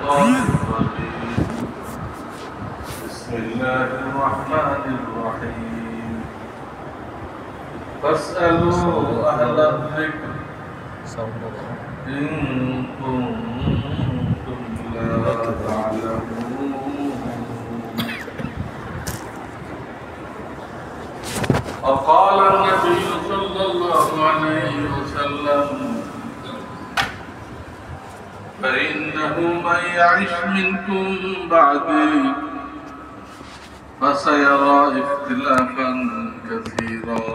الشيطان الرجيم بسم الله الرحمن الرحيم فاسألوا أهل الذكر إن كنتم لا تعلمون وقال النبي صلى الله عليه وسلم فإنه من يعش منكم بعدي فسيرى اختلافا كثيرا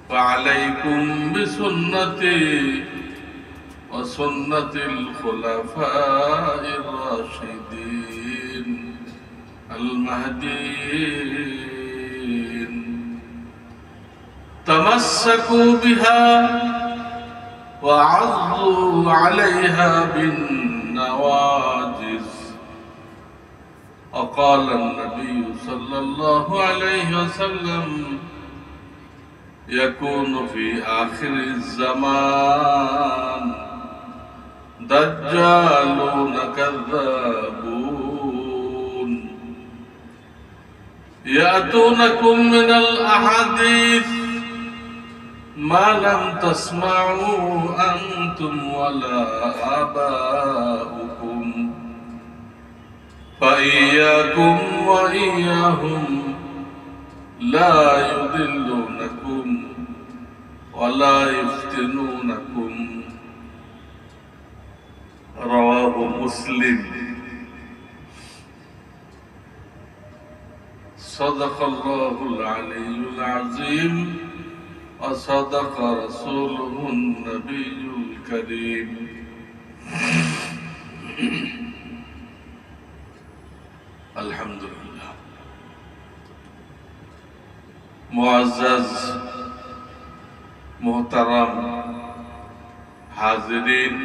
فعليكم بسنتي وسنة الخلفاء الراشدين المهديين تمسكوا بها وعضوا عليها بالنواجذ. وقال النبي صلى الله عليه وسلم يكون في آخر الزمان دجالون كذابون يأتونكم من الأحاديث ما لم تسمعوا أنتم ولا آباؤكم فإياكم وإياهم لا يضلونكم ولا يفتنونكم. رواه مسلم. صدق الله العلي العظيم وصدق رسوله النبي الكريم. الحمد لله. मुअज़्ज़ज़ मोहतरम हाज़िरीन,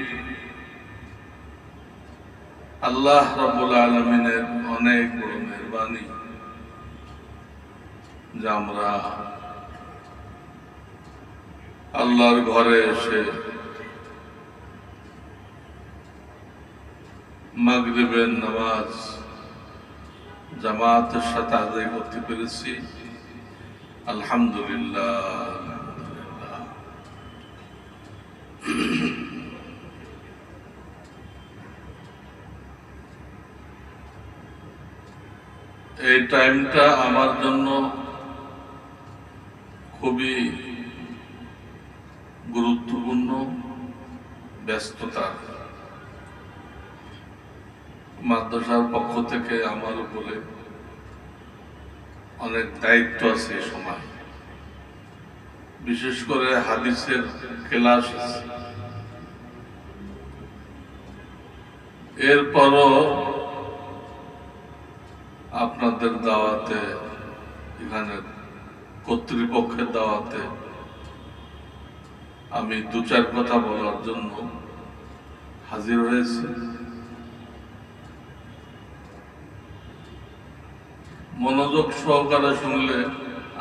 আল্লাহ রাব্বুল আলামিনের অনেক বড় মেহেরবানি যে আমরা আল্লাহর ঘরে এসে মাগরিবের নামাজ জামাতের সাথে আদায় করতে পেরেছি। আলহামদুলিল্লাহ। এই টাইমটা আমার জন্য খুবই গুরুত্বপূর্ণ, ব্যস্ততা। মাদ্রাসার পক্ষ থেকে আমার উপরে অনেক দায়িত্ব আছে এই সময়, বিশেষ করে হাদিসের ক্লাস আছে। এরপরও আপনাদের দাওয়াতে, এখানে কর্তৃপক্ষের দাওয়াতে আমি দু চার কথা বলার জন্য হাজির হয়েছি। মনোযোগ সহকারে শুনলে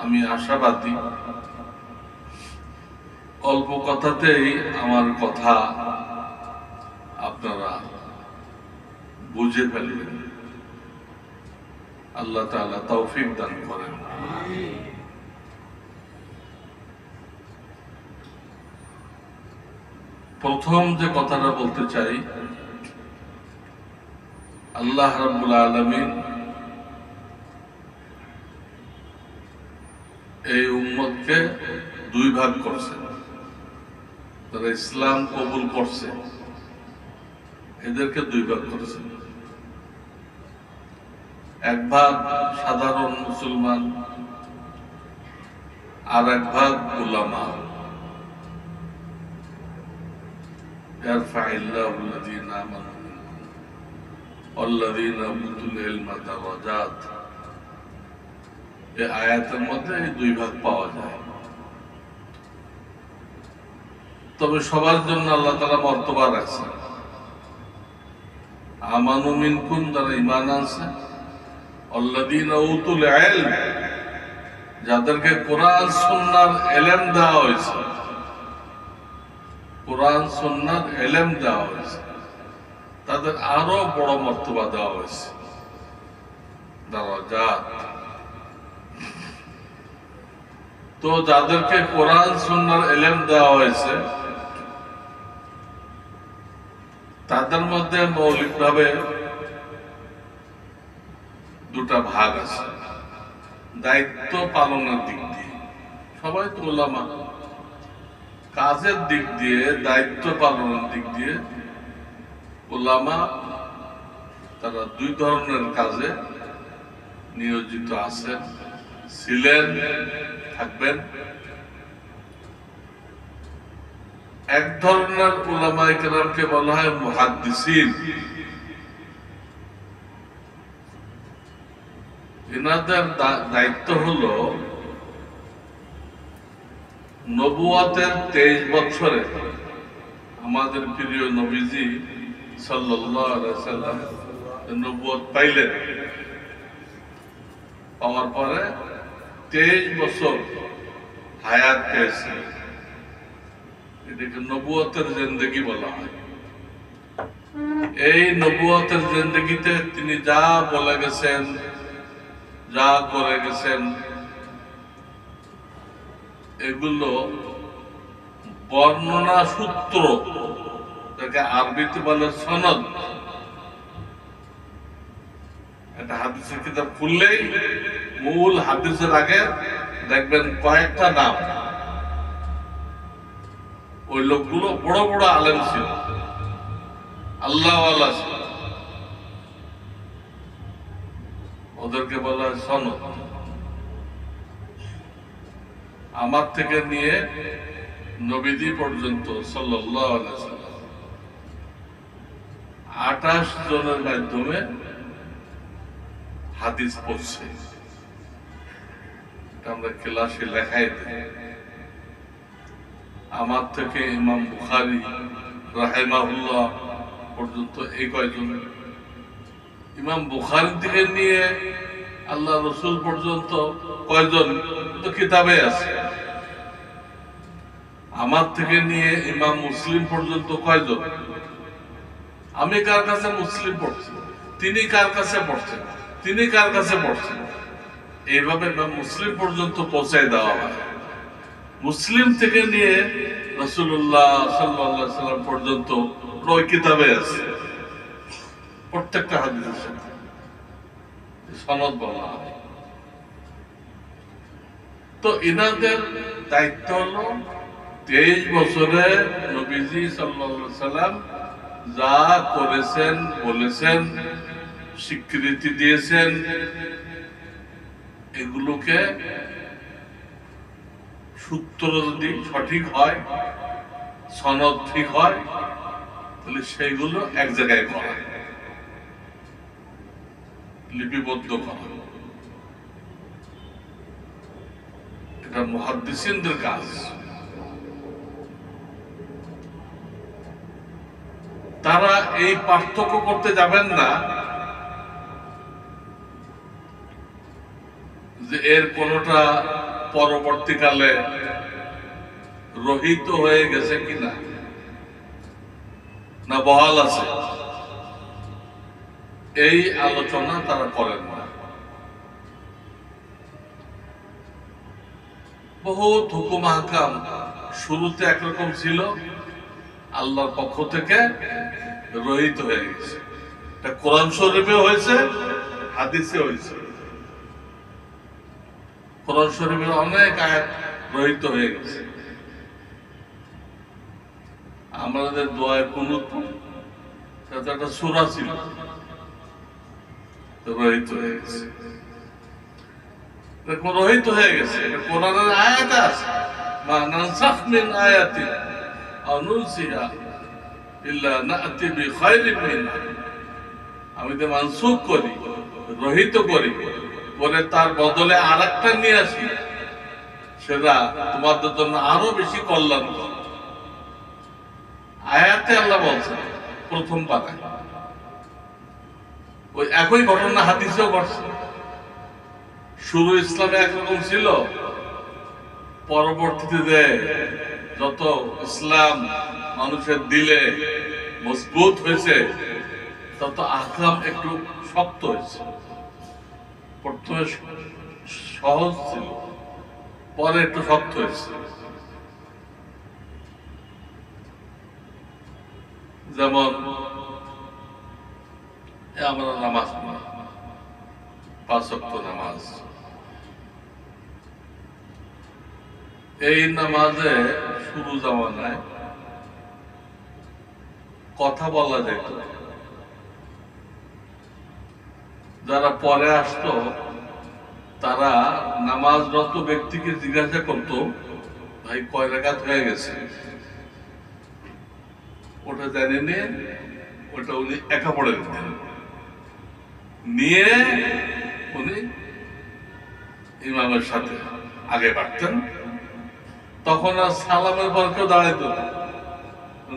আমি আশাবাদী অল্প কথাতেই আমার কথা আপনারা বুঝে ফেলবেন। আল্লাহ তাআলা তৌফিক দান করেন। প্রথম যে কথাটা বলতে চাই, আল্লাহ রাব্বুল আলামিন এই উম্মতকে দুই ভাগ করছেন। যারা ইসলাম কবুল করছে এদেরকে দুই ভাগ করেছেন। এক ভাগ সাধারণ মুসলমান, আর এক ভাগ উলামা। ইয়ারফাইল্লাহু আল্লাযীনা আমানু ওয়াল্লাযীনা উতুল ইলমা দারাজাত। এই আয়াতের মধ্যে এই দুই ভাগ পাওয়া যায়। তবে সবার জন্য আল্লাহ তাআলা মর্তবা রাখছেন। আমানু মিনকুম, যারা ঈমান আনছে, ওয়াল্লাযীনা উতুল ইলম, যাদেরকে কোরআন সুন্নাহর ইলম দেওয়া হয়েছে, কোরআন সুন্নাহর ইলম দেওয়া হয়েছে, তাদের আরো বড় মর্তবা দেওয়া হয়েছে, দারাজাত। তো যাদেরকে কোরআন সুন্নাহর ইলম দেওয়া হয়েছে তাদের মধ্যে মৌলিকভাবে দুটা ভাগ আছে। দায়িত্ব পালনের দিক দিয়ে সবাই তো উলামা, কাজের দিক দিয়ে, দায়িত্ব পালনের দিক দিয়ে উলামা তারা দুই ধরনের কাজে নিয়োজিত আছেন, ছিলেন, থাকবেন। এক ধরনের উলামায়ে কেরামকে বলা হয় মুহাদ্দিসিন। এনাদের দায়িত্ব হলো নবুয়তের 23 বছরে আমাদের প্রিয় নবীজি সাল্লাল্লাহু আলাইহি সাল্লাম নবুয়ত পাইলেন। পাওয়ার পরে 23 বছর হায়াত পেয়েছেন, এটাকে নবুয়তের জিন্দেগি বলা হয়। এই নবুয়তের জিন্দেগিতে তিনি যা বলে গেছেন, যা করে গেছেন, এগুলো বর্ণনা সূত্র, যাকে আরবিতে বলে সনদ। একটা হাদিসের কিতাব খুললেই মূল হাদিসের আগে দেখবেন কয়েকটা নাম। ওই লোকগুলো বড় বড় আলেম ছিল, আল্লাহওয়ালা ছিল, ওদেরকে বলা হয় সনদ। আমার থেকে নিয়ে নবীজি পর্যন্ত সাল্লাল্লাহু আলাইহি সাল্লাম 28 জনের মাধ্যমে হাদিস পড়ছে। এটা আমরা ক্লাসে লেখাই দিই। আমার থেকে ইমাম বুখারী রাহিমাহুল্লাহ পর্যন্ত এই কয়জন, ইমাম বুখারী থেকে নিয়ে আল্লাহ রসুল পর্যন্ত কয়জন তো কিতাবে আছে। আমার থেকে নিয়ে ইমাম মুসলিম পর্যন্ত কয়জন, আমি কার কাছে মুসলিম পড়ছি, তিনি কার কাছে পড়ছেন, তিনি কার কাছে পড়ছেন, এইভাবে ইমাম মুসলিম পর্যন্ত পৌঁছায় দেওয়া হয়। মুসলিম থেকে নিয়ে রাসূলুল্লাহ সাল্লাল্লাহু আলাইহি ওয়াসাল্লাম পর্যন্ত ওই কিতাবে আছে, প্রত্যেকটা হাদিসের সাথে সনদ বলা হয়। তো ইনাদের দায়িত্ব হলো 23 বছরে নবীজি সাল্লাল্লাহু আলাইহি ওয়াসাল্লাম যা করেছেন, বলেছেন, স্বীকৃতি দিয়েছেন, এগুলোকে সূত্র যদি সঠিক হয়, সনদ ঠিক হয়, তাহলে সেইগুলো এক জায়গায় করা, লিপিবদ্ধ করা। এটা মুহাদ্দিসিনদের কাজ। তারা এই পার্থক্য করতে যাবেন না যে এর কোনটা পরবর্তীকালে রহিত হয়ে গেছে কিনা, না বহাল আছে, এই আলোচনা তারা করেন না। বহুত হুকুম আহকাম শুরুতে একরকম ছিল, আল্লাহর পক্ষ থেকে রহিত হয়ে গেছে। এটা কোরআন শরীফে হয়েছে, হাদিসে হয়েছে। কোরআন শরীফের অনেক আয়াত রহিত হয়ে গেছে। আমাদের দোয়ায় কুনুত সাথে একটা সূরা ছিল, রহিত হয়ে গেছে। রহিত হয়ে গেছে, কোরআনের আয়াত আছে, মা নানসাখ মিন আয়াতিন আও নুনসিহা ইল্লা না'তি বিখাইরিন মিনহা। আমি তো মানসুখ করি, রহিত করি, পরে তার বদলে আরেকটা নিয়ে আসি, সেটা তোমাদের জন্য আরো বেশি কল্যাণ। আয়াতে আল্লাহ বলছেন প্রথম পাতায়। ওই একই ঘটনা হাদিসেও ঘটছে। শুরু ইসলামে একরকম ছিল, পরবর্তীতে যত ইসলাম মানুষের দিলে মজবুত হয়েছে, তত আহকাম একটু শক্ত হয়েছে। প্রথমে সহজ ছিল, পরে একটু শক্ত হয়েছে। যেমন আমরা নামাজ পড়ি, 5 ওয়াক্ত নামাজ। এই নামাজে শুরু জামানায় কথা বলা যেত। যারা পরে আসতো তারা নামাজরত ব্যক্তিকে জিজ্ঞাসা করত, ভাই কয় রাকাত হয়ে গেছে? ওটা জানি নিয়ে ওটা উনি একা পড়ে দিতেন, নিয়ে উনি ইমামের সাথে আগে বাড়তেন। তখন আর সালামের পর কেউ দাঁড়াইত না,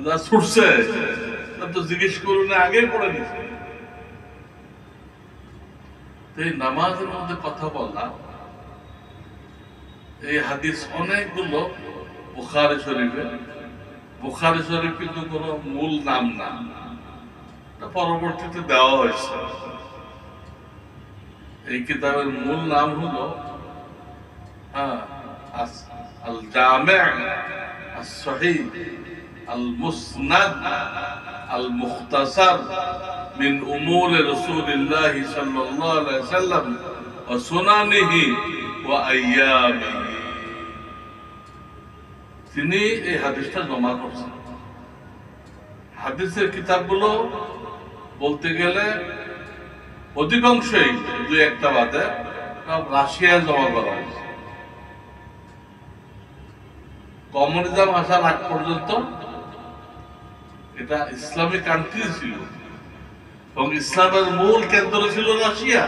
যা ছুটছে তো জিজ্ঞেস করুন, আগেই পড়ে দিচ্ছে। এই নামাজের মধ্যে কথা বলা, এই হাদিস অনেকগুলো বুখারী শরীফে। বুখারী শরীফ কিন্তু কোন মূল নাম না, পরবর্তীতে দেওয়া হয়েছে। এই কিতাবের মূল নাম হলো আল জামি' আস সহিহ আল মুসনাদ আল মুখতাসার মিন উমুর রাসূলিল্লাহ সাল্লাল্লাহু আলাইহি ওয়াসাল্লাম ওয়া সুনানিহি ওয়া আইয়ামিহি। তিনি এই হাদিসটা জমা করছেন। হাদিসের কিতাবগুলো বলতে গেলে অধিকাংশই 2-1টা বাদে সব রাশিয়ায় জমা করা হয়েছে। কমিউনিজম আসার আগ পর্যন্ত এটা ইসলামিক কান্ট্রি ছিল এবং ইসলামের মূল কেন্দ্র ছিল রাশিয়া।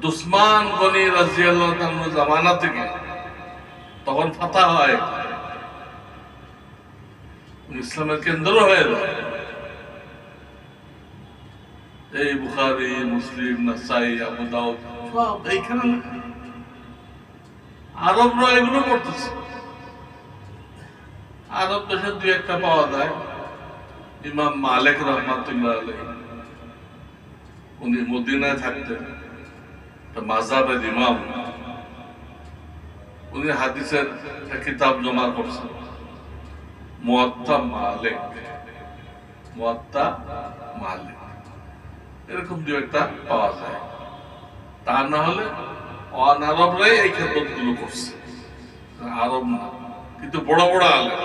উসমান গনি রাদিয়াল্লাহু তাআলার জামানা থেকে তখন ফাতা হয়, ইসলামের কেন্দ্র হয়ে যায়। এই বুখারী, মুসলিম, নাসাই, আবু দাউদ সব এইখানে। আরবরা এগুলো করতেছে। আরব দেশে 2-1টা পাওয়া যায়। ইমাম মালিক রাহমাতুল্লাহ আলাইহি, উনি মদিনায় থাকতেন, মাযহাবের ইমাম। উনি হাদিসের একটা কিতাব জমা করছেন, মুয়াত্তা মালিক। মুয়াত্তা মালিক এরকম 2-1টা পাওয়া যায়। তা না হলে অনারবরাই এই খেদমতগুলো করছে, আরব না, কিন্তু বড় বড় আলেম।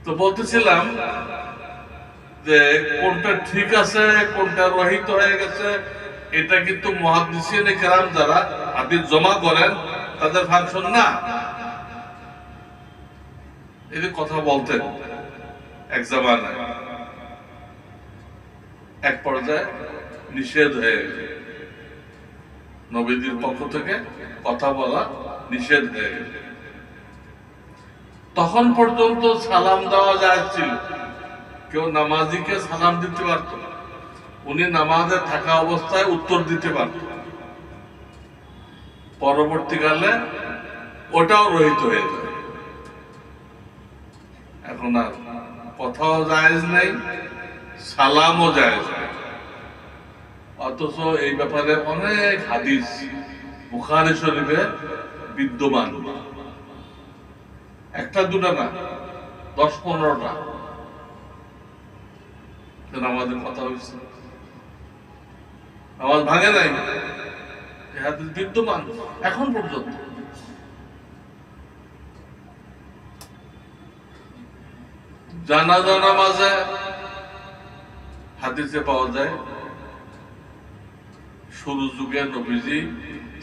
তো বলতেছিলাম যে কোনটা ঠিক আছে, কোনটা রহিত হয়ে গেছে, এটা কিন্তু মুহাদ্দিসিনে কেরাম যারা হাদিস জমা করেন তাদের ফাংশন না। এই কথা বলতেন এক জামানায়, এক পর্যায়ে নিষেধ হয়ে গেল, নবীদের পক্ষ থেকে কথা বলা নিষেধ হয়ে গেল। তখন পর্যন্ত সালাম দেওয়া যায় ছিল, কেউ নামাজিকে সালাম দিতে পারত, উনি নামাজে থাকা অবস্থায় উত্তর দিতে পারত। পরবর্তীকালে ওটাও রহিত হয়ে যায়। এখন আর কথাও জায়েজ নেই, সালামও জায়েজ নেই। অথচ এই ব্যাপারে অনেক হাদিস বুখারী শরীফে বিদ্যমান, 1-2টা না, 10-15টা আমাদের কথা হয়েছে। আওয়াজ ভাঙে নাই, এই হাদিস বিদ্যমান এখন পর্যন্ত। জানাজা নামাজে হাদিসে পাওয়া যায়, শুরু যুগে নবীজি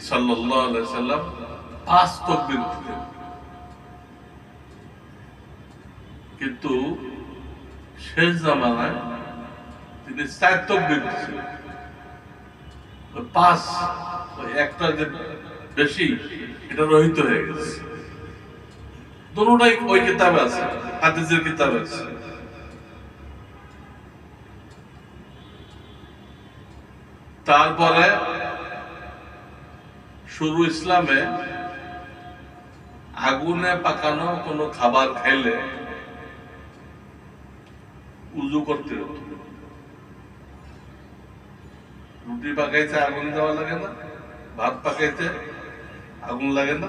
সাল্লাল্লাহু আলাইহি সাল্লাম 5 তাকবীর দিতেন, কিন্তু শেষ জামানায় তিনি 4 তাকবীর দিতেন। 5 একটা যে বেশি, এটা রহিত হয়ে গেছে। দুটোটাই ওই কিতাবে আছে, হাদিসের কিতাবে আছে। তারপরে শুরু ইসলামে আগুনে পাকানো কোনো খাবার খাইলে উজু করতে হতো। রুটি পাকাইতে আগুন দেওয়া লাগে না, ভাত পাকাইতে আগুন লাগে না।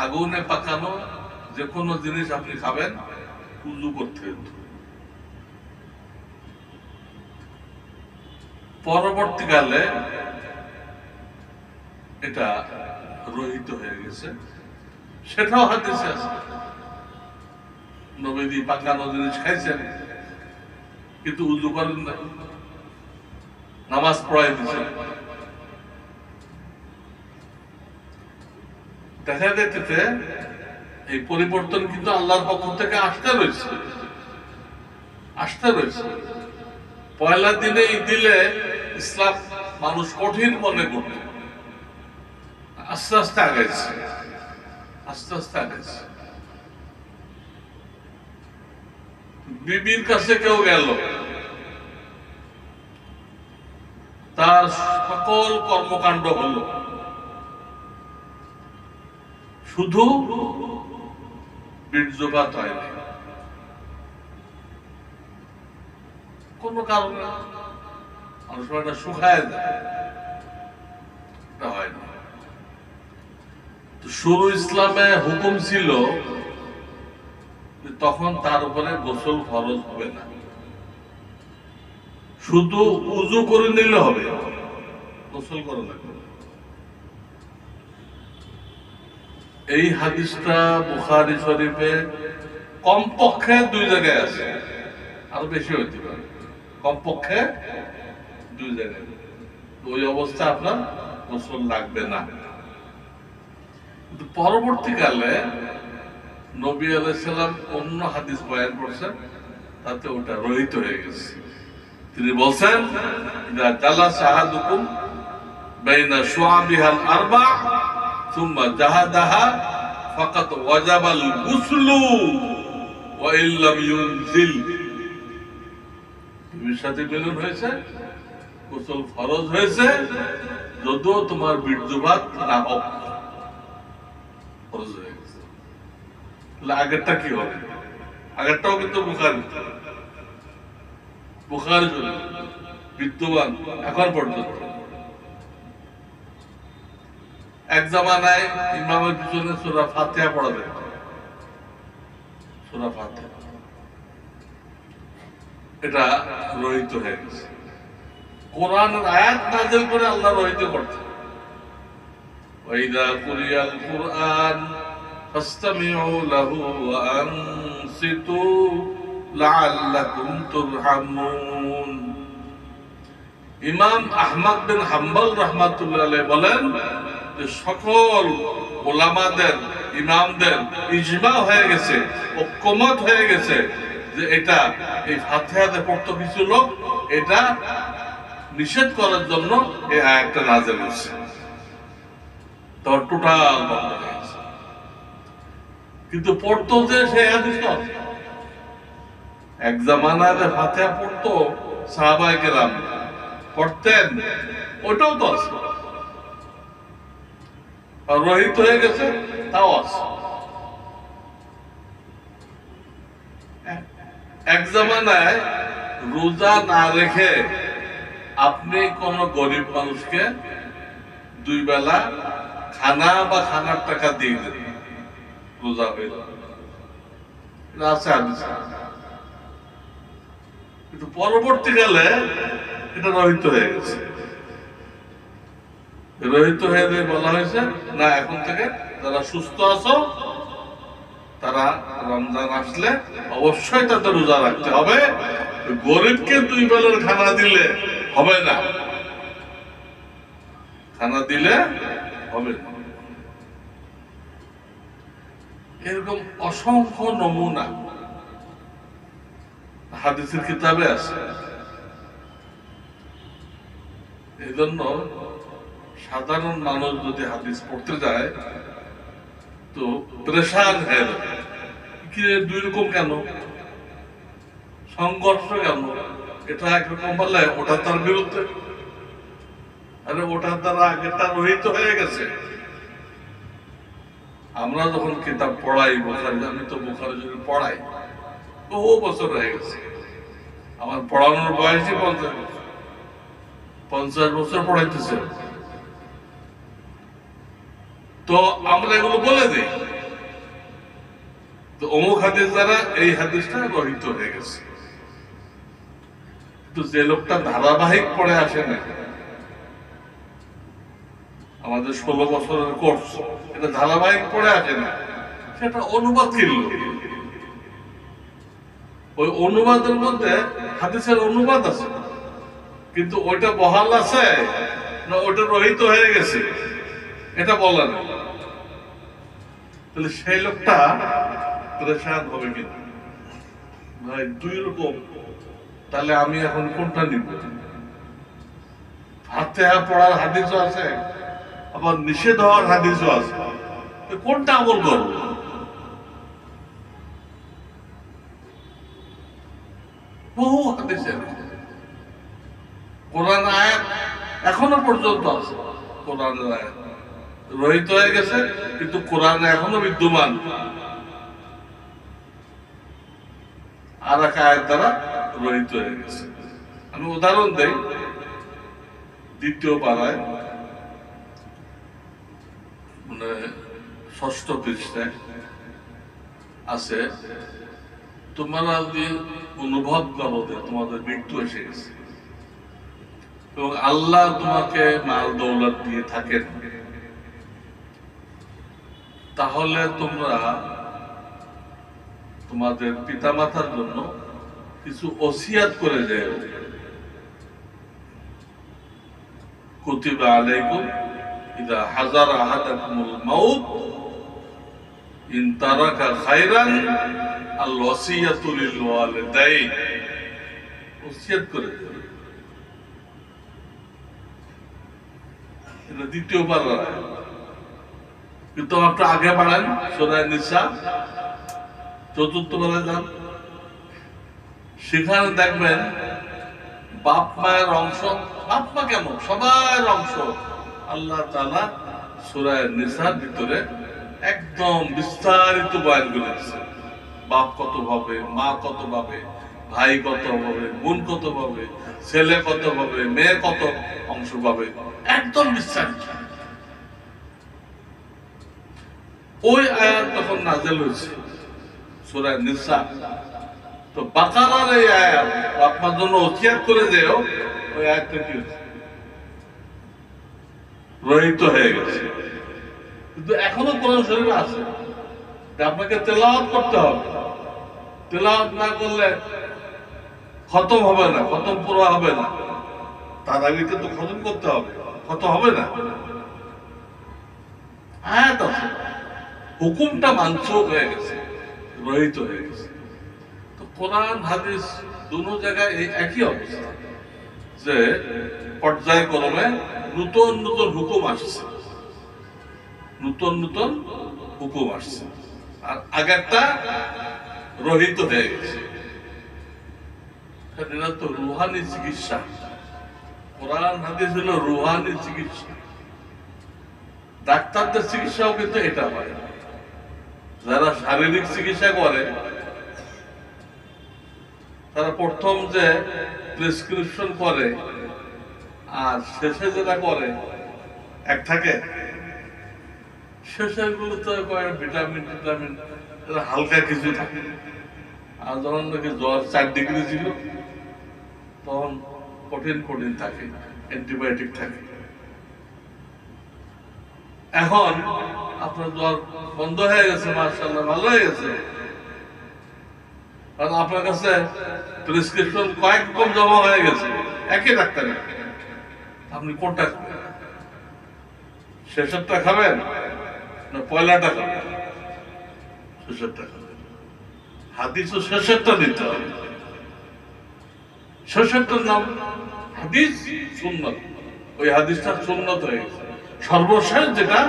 আগুনে পাকানো যে কোনো জিনিস আপনি খাবেন উজু করতে হতো। পরবর্তীকালে এটা রহিত হয়ে গেছে, সেটাও হাদিসে আছে। নবীজি পাকানো জিনিস খাইছেন কিন্তু উজু করেন না, নামাজ পড়াই দিচ্ছেন। দেখা যেতেছে এই পরিবর্তন কিন্তু আল্লাহর পক্ষ থেকে আসতে রয়েছে। পয়লা দিনে দিলে ইসলাম মানুষ কঠিন মনে করত, আস্তে আস্তে আগাইছে। বিবির কাছে কেউ গেল, তার সকল কর্মকাণ্ড হলো, শুধু বীর্যপাত হয়নি। কোন কারণে অনেক সময় এটা শুকায় যায়, এটা হয় না। শুরু ইসলামে হুকুম ছিল তখন তার উপরে গোসল ফরজ হবে না, শুধু উজু করে নিলে হবে, গোসল করা লাগবে। এই হাদিসটা বুখারী শরীফে কমপক্ষে 2 জায়গায় আছে, আরো বেশি হইতে পারে, কমপক্ষে 2 জায়গায়। ওই অবস্থা আপনার গোসল লাগবে না। কিন্তু পরবর্তীকালে নবী আলাইহিস সালাম অন্য হাদিস বয়ান করছেন, তাতে ওটা রহিত হয়ে গেছে। তিনি বলছেন, ইদা জালাসা আহাদুকুম বাইনা শুআবিহাল আরবা সুম্মা জাহাদাহা ফাকাত ওয়াজাবাল গুসলু ওয়া ইল্লাম ইউনজিল। তুমি সাথে মিলন হয়েছে, গোসল ফরজ হয়েছে, যদিও তোমার বীর্যপাত না হোক, ফরজ হয়ে গেছে। আগেরটা কি হবে? আগেরটাও কিন্তু বুখারী বিদ্যমান এখন পর্যন্ত। এক জামানায় ইমামের পিছনে সূরা ফাতিহা পড়া যেত, সূরা ফাতিহা, এটা রহিত হয়ে গেছে। কোরআনের আয়াত নাযিল করে আল্লাহ রহিত করছে, ওয়াইদা কুরিয়াল কুরআন ফাসতামিউ লাহু ওয়া আনসিতু লাআল্লাকুম তুরহামুন। ইমাম আহমদ বিন হাম্বল রাহমাতুল্লাহ আলাইহি বলেন যে সকল উলামাদের, ইমামদের ইজমা হয়ে গেছে, ঐক্যমত হয়ে গেছে যে এটা এই ফাতিহাতে পড়তো কিছু লোক, এটা নিষেধ করার জন্য এই আয়াতটা নাযিল হয়েছে। তো টোটাল বন্ধ হয়ে গেছে। কিন্তু পড়তো যে সে হাদিস নয়। এক জামানায় যে ফাতিহা পড়তো সাহাবায়ে কেরাম পড়তেন, ওটাও তো আছে। আর রহিত হয়ে গেছে, তাও আছে। এক জামানায় রোজা না রেখে আপনি কোন গরিব মানুষকে 2 বেলা খানা বা খানার টাকা দিয়ে দেন, রোজা হইল, আছে হাদিসে। কিন্তু পরবর্তীকালে এটা রহিত হয়ে গেছে। রহিত হয়ে বলা হয়েছে না, এখন থেকে যারা সুস্থ আছো তারা রমজান আসলে অবশ্যই তাদের রোজা রাখতে হবে, গরিবকে 2 বেলার খানা দিলে হবে না, খানা দিলে হবে না। এরকম অসংখ্য নমুনা হাদিসের কিতাবে আছে। এই জন্য সাধারণ মানুষ যদি হাদিস পড়তে যায় তো প্রেশার হয়ে যাবে, কি 2 রকম কেন, সংঘর্ষ কেন, এটা একরকম বললে ওটা তার বিরুদ্ধে, আরে ওটা তারা আগেরটা রহিত হয়ে গেছে। আমরা যখন কিতাব পড়াই বুখারী, আমি তো বুখারী যদি পড়াই বহু বছর হয়ে গেছে, আমার পড়ানোর বয়সই 50 বছর, 50 বছর পড়াইতেছে। তো আমরা এগুলো বলে দিই, তো অমুক হাদিস দ্বারা এই হাদিসটা রহিত হয়ে গেছে। তো যে লোকটা ধারাবাহিক পড়ে আসে না, আমাদের 16 বছরের কোর্স, এটা ধারাবাহিক পড়ে আসে না, সেটা অনুবাদ কিনল। ওই অনুবাদের মধ্যে হাদিসের অনুবাদ আছে, কিন্তু ওইটা বহাল আছে না ওইটা রহিত হয়ে গেছে এটা বলা নেই। তাহলে সেই লোকটা পরেশান হবে কিনা? ভাই দুই রকম, তাহলে আমি এখন কোনটা নিব? ফাতিহা পড়ার হাদিসও আছে, আবার নিষেধ হওয়ার হাদিসও আছে, কোনটা আমল করব? বহু হাদিসের কোরআন আয়াত এখনো পর্যন্ত আছে, কোরআনের আয়াত রহিত হয়ে গেছে, কিন্তু কোরআনে এখনো বিদ্যমান। আর এক আয়াত দ্বারা রহিত হয়ে গেছে। আমি উদাহরণ দেই, 2য় পারায় মানে 6ষ্ঠ পৃষ্ঠায় আছে, তোমরা যদি অনুভব করো যে তোমাদের মৃত্যু এসে গেছে এবং আল্লাহ তোমাকে মাল দৌলত দিয়ে থাকেন, তাহলে তোমরা তোমাদের পিতামাতার জন্য কিছু ওসিয়াত করে যাও। কুতিবা আলাইকুম ইযা হাযারা আহাদাকুমুল মাউত ইন তারাকা খায়রান আল ওসিয়াতু লিল ওয়ালিদাইন। ওসিয়াত করে যাও, এটা 2য় পারা। কিন্তু আপনি আগে বাড়ান, সূরা নিসা 4th পারায় যান, সেখানে দেখবেন বাপ মায়ের অংশ, বাপ মা কেন সবার অংশ আল্লাহ তাআলা সূরা নিসার ভিতরে একদম বিস্তারিত বয়ান করেছে। বাপ কত ভাবে, মা কত ভাবে, ভাই কত ভাবে, বোন কত ভাবে, ছেলে কত ভাবে, মেয়ে কত অংশ পাবে, একদম বিস্তারিত। ওই আয়াত তখন নাযিল হয়েছে সূরা নিসা। তো বাকারার এই আয়াত আপনার জন্য ওসিয়াত করে দেও, ওই আয়াতটা কি রহিত হয়ে গেছে, কিন্তু এখনো কোরআন শরীফে আছে, আপনাকে তেলাওয়াত করতে হবে। তেলাওয়াত না করলে খতম হবে না, খতম পুরো হবে না, তার আগে কিন্তু খতম করতে হবে, খতম হবে না। আয়াত আছে, হুকুমটা মানসুখ হয়ে গেছে, রহিত হয়ে গেছে। তো কোরআন হাদিস দুটো জায়গায় এই একই অবস্থা, যে পর্যায়ক্রমে নতুন নতুন হুকুম আসছে, নতুন নতুন হুকুম আসছে, আর আগেরটা রহিত হয়ে গেছে। এটা তো রুহানি চিকিৎসা, কোরআন হাদিস হলো রুহানি চিকিৎসা। ডাক্তারদের চিকিৎসাও কিন্তু এটা হয়। যারা শারীরিক চিকিৎসা করে তারা প্রথম যে প্রেসক্রিপশন করে আর শেষে যেটা করে এক থাকে। শেষের গুলোতে ভিটামিন টিটামিন হালকা কিছু থাকে, আর যখন নাকি জ্বর 4 ডিগ্রি ছিল তখন কঠিন কঠিন থাকে, অ্যান্টিবায়োটিক থাকে। এখন আপনার জ্বর বন্ধ হয়ে গেছে, মাশাআল্লাহ ভালো হয়ে গেছে, কারণ আপনার কাছে প্রেসক্রিপশন কয়েক রকম জমা হয়ে গেছে একই ডাক্তারের। আপনি কোনটা খাবেন? শেষেরটা খাবেন না পয়লাটা খাবেন? শেষেরটা খাবেন। হাদিসও শেষেরটা দিতে হবে। শেষেরটার নাম হাদিস সুন্নাত, ওই হাদিসটা সুন্নাত হয়ে গেছে। সর্বশেষ যেটা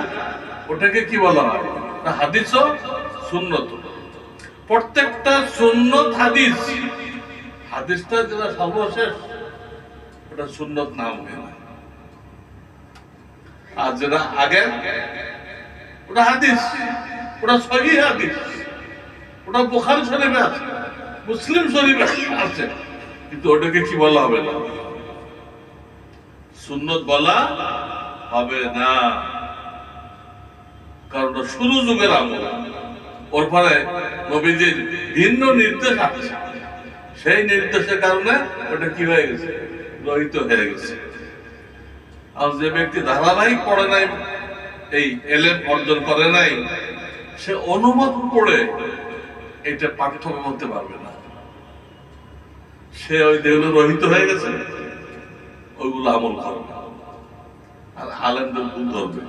ওটাকে কি বলা হয়? হাদিসও সুন্নত। প্রত্যেকটা সুন্নত হাদিস, হাদিসটা যেটা সর্বশেষ ওটা সুন্নত নাম হয় না, আর যেটা আগে ওটা হাদিস, ওটা সহিহ হাদিস, ওটা বুখারী শরীফে আছে, মুসলিম শরীফে আছে, কিন্তু ওটাকে কি বলা হবে না, সুন্নত বলা হবে না, কারণ শুরু যুগের আমল। ওর পরে নবীজির ভিন্ন নির্দেশ আছে, সেই নির্দেশের কারণে ওটা কি হয়ে গেছে, রহিত হয়ে গেছে। আর যে ব্যক্তি ধারাবাহিক পড়ে নাই, এই এলেম অর্জন করে নাই, সে অনুমত পড়ে এটা পার্থক্য করতে পারবে না। সে ওই যেগুলো রহিত হয়ে গেছে ওইগুলো আমল করবে, আর আলেমদের ভুল ধরবে।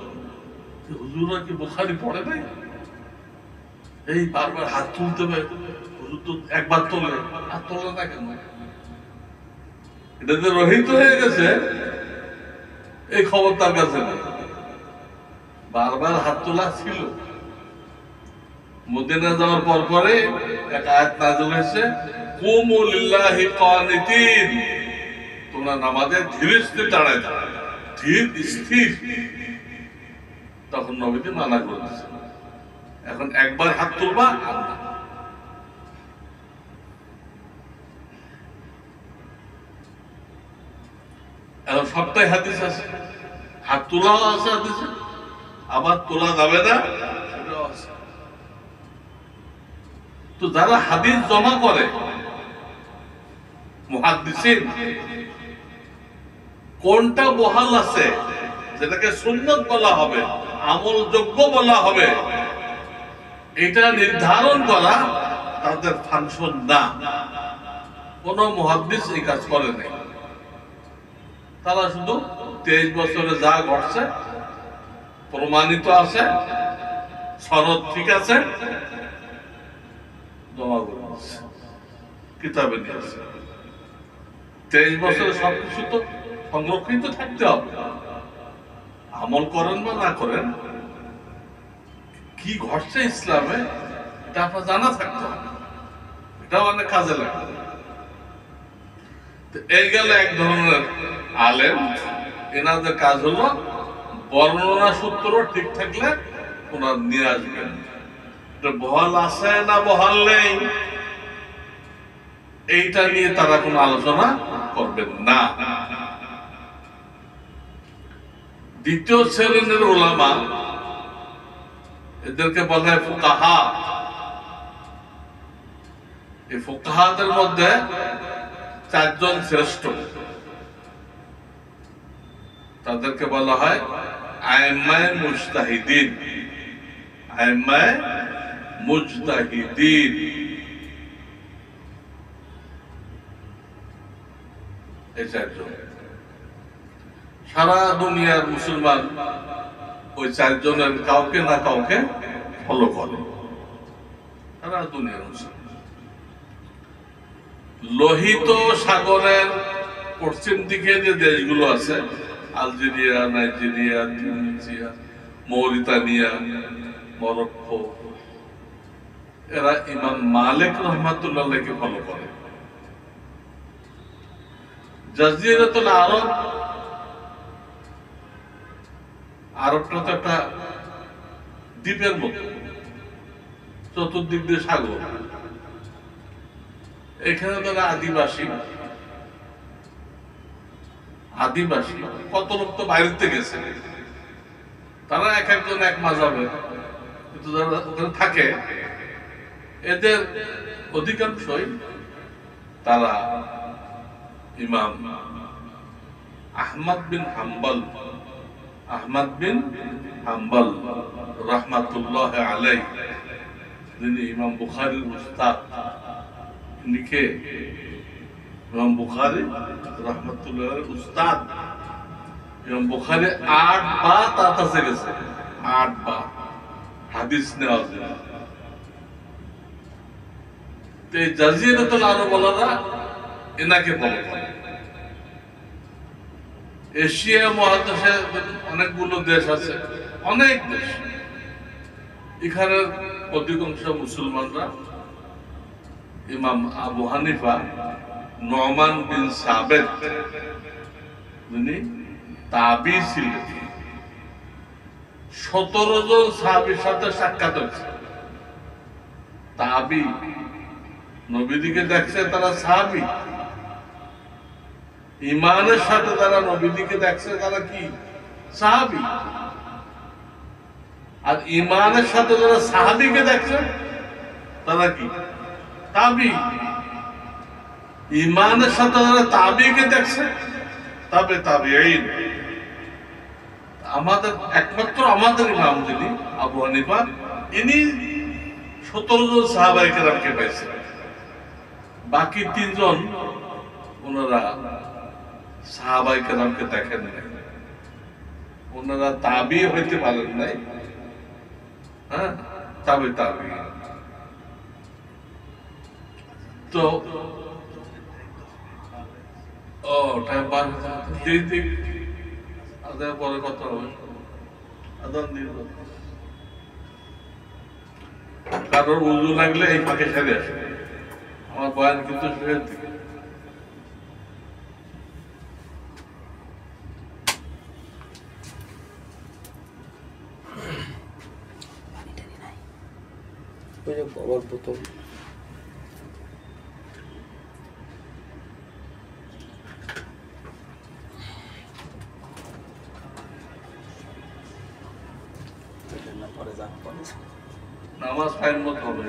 হুজুরা কি বুখারী পড়ে নাই, এই বারবার হাত তুলতে হবে, হুজুর তো একবার তোলে, হাত তোলে না কেন? এটা যে রহিত হয়ে গেছে এই খবর তার কাছে নেই। বারবার হাত তোলা ছিল। মদিনা যাওয়ার পর পরে এক আয়াত নাযিল হয়েছে, কুমু লিল্লাহি কানিতিন, তোমরা নামাজে ধীরে স্থির দাঁড়ায় থাকো, ধীর স্থির। তখন নবীজি মানা করেছে, এখন একবার হাত তুলবা। এখন সবটাই হাদিস আছে, হাত তোলাও আছে হাদিসে, আবার তোলা যাবে না সেটাও আছে। তো যারা হাদিস জমা করে মুহাদ্দিসিন, কোনটা বহাল আছে যেটাকে সুন্নত বলা হবে, আমলযোগ্য বলা হবে, এটা নির্ধারণ করা তাদের ফাংশন না। কোন মুহাদ্দিস এই কাজ করে নাই। তারা শুধু 23 বছরে যা ঘটছে প্রমাণিত আছে, সনদ ঠিক আছে, জমা করে দিচ্ছে, কিতাবে নিয়েছে। 23 বছরে সবকিছু তো সংরক্ষিত থাকতে হবে। আমল করেন বা না করেন, কি ঘটছে ইসলামে এটা আপনার জানা থাকতে হবে, এটাও অনেক কাজে লাগে। এই গেল এক ধরনের আলেম, এনাদের কাজ হলো বর্ণনা সূত্র ঠিক থাকলে ওনার নিয়ে আসবেন। বহাল আছে না বহাল নেই এইটা নিয়ে তারা কোনো আলোচনা করবেন না। দ্বিতীয় শ্রেণীর উলামা, এদেরকে বলা হয় ফুকাহা। এই ফুকাহাদের মধ্যে 4 জন শ্রেষ্ঠ, তাদেরকে বলা হয় আইম্মায়ে মুজতাহিদিন। আইম্মায়ে মুজতাহিদিন, এই 4 জন। সারা দুনিয়ার মুসলমান ওই 4 জনের কাউকে না কাউকে ফলো করে, সারা দুনিয়ার মুসলমান। লোহিত সাগরের পশ্চিম দিকে যে দেশগুলো আছে, Algeria, Nigeria, Tunisia, Mauritania, Morocco, এরা ইমাম মালিক রহমাতুল্লাহকে ফলো করে। জাজিরাতুল আরব, আরবটা তো একটা দ্বীপের মতো, চতুর্দিক দিয়ে সাগর। এখানে তারা আদিবাসী, কত লোক তো বাইরে থেকে গেছে, তারা এক একজন এক মাযহাবের, কিন্তু যারা ওখানে থাকে এদের অধিকাংশই তারা ইমাম আহমদ বিন হাম্বল রাহমাতুল্লাহ আলাইহি, যিনি ইমাম বুখারীর উস্তাদ, লিখে ইমাম বুখারী রাহমাতুল্লাহর উস্তাদ। ইমাম বুখারী 8 বার তার কাছে গেছে, 8 বার হাদিস নেওয়ার জন্য। তো এই জাজিরাতুল আরব ওয়ালারা এনাকে ফলো করে। এশিয়া মহাদেশে অনেকগুলো দেশ আছে, অনেক দেশ, এখানের অধিকাংশ মুসলমানরা ইমাম আবু হানিফা, নোমান বিন সাবেত, যিনি তাবি ছিলেন, 17 জন সাহাবীর সাথে সাক্ষাৎ হয়েছে। তাবি, নবীজিকে দেখছে তারা সাহাবী, ইমানের সাথে যারা নবীজিকে দেখছে তারা কি সাহাবী, আর ইমানের সাথে যারা সাহাবীকে দেখছে তারা কি তাবি। ইমানের সাথে যারা তাবিকে দেখছে তবে তাবিঈন। আমাদের একমাত্র আমাদের ইমাম যিনি আবু হানিফা, ইনি 17 জন সাহাবায়ে কেরামকে পাইছেন। বাকি 3 জন ওনারা সাহাবায়ে কেরামকে দেখেন নাই, ওনারা তাবি হইতে পারেন নাই। হ্যাঁ, তবে তাবি। তো টাইম পার দিক আদায় পরে কথা হবে। আদান দিয়ে কারোর উজু লাগলে এই ফাঁকে সেরে আসে। আমার বয়ান কিন্তু শেষের দিকে। বাবার বোতল নামাজ টাইম মতো হবে।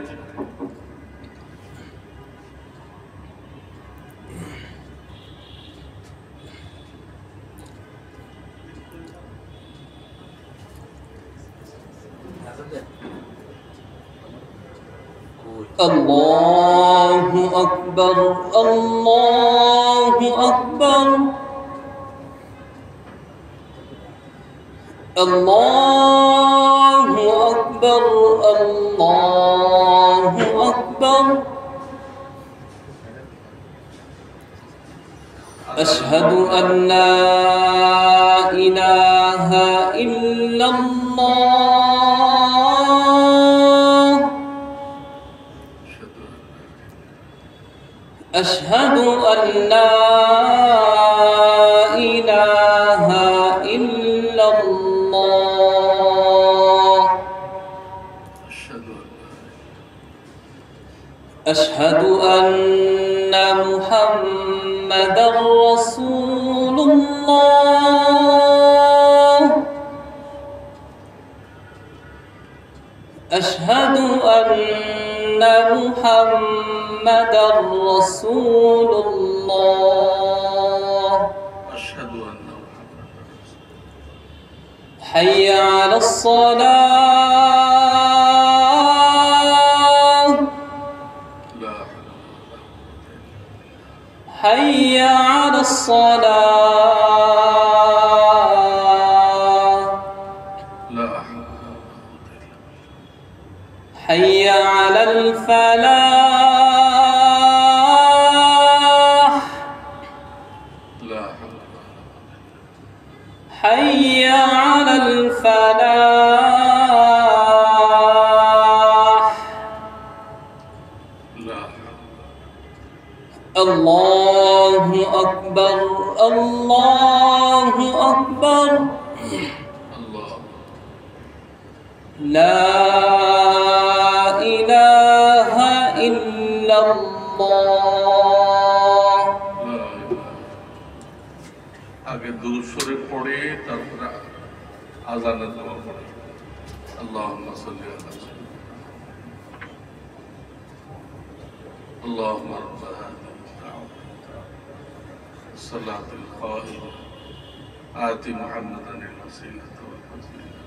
আল্লাহু আকবার, আল্লাহু আকবার, আল্লাহু আকবার, আল্লাহু আকবার। আশহাদু আন লা ইলাহা ইল্লাল্লাহ, আশহাদু আন লা ইলাহা ইল্লাল্লাহ, আশহাদু আন্না মুহাম্মাদার রাসূলুল্লাহ, আশহাদু আন্না মুহাম্মাদার রাসূলুল্লাহ, আশহাদু আন্না হাইয়া আলাস সালাহ, হাইয়া আলাস সালাহ, হাইয়া আলাল ফালাহ, হাইয়া আলাল ফালাহ। আল্লাহু আকবার, আল্লাহু আকবার, লা ইলাহা ইল্লাল্লাহ। আগে দুরূদ শরীফ পড়ে তারপরে আযানের দোয়া পড়ে। আল্লাহুম্মা সাল্লি আলা اللهم رب هذه الصلاة القائمة آت محمدا الوسيلة والفضيلة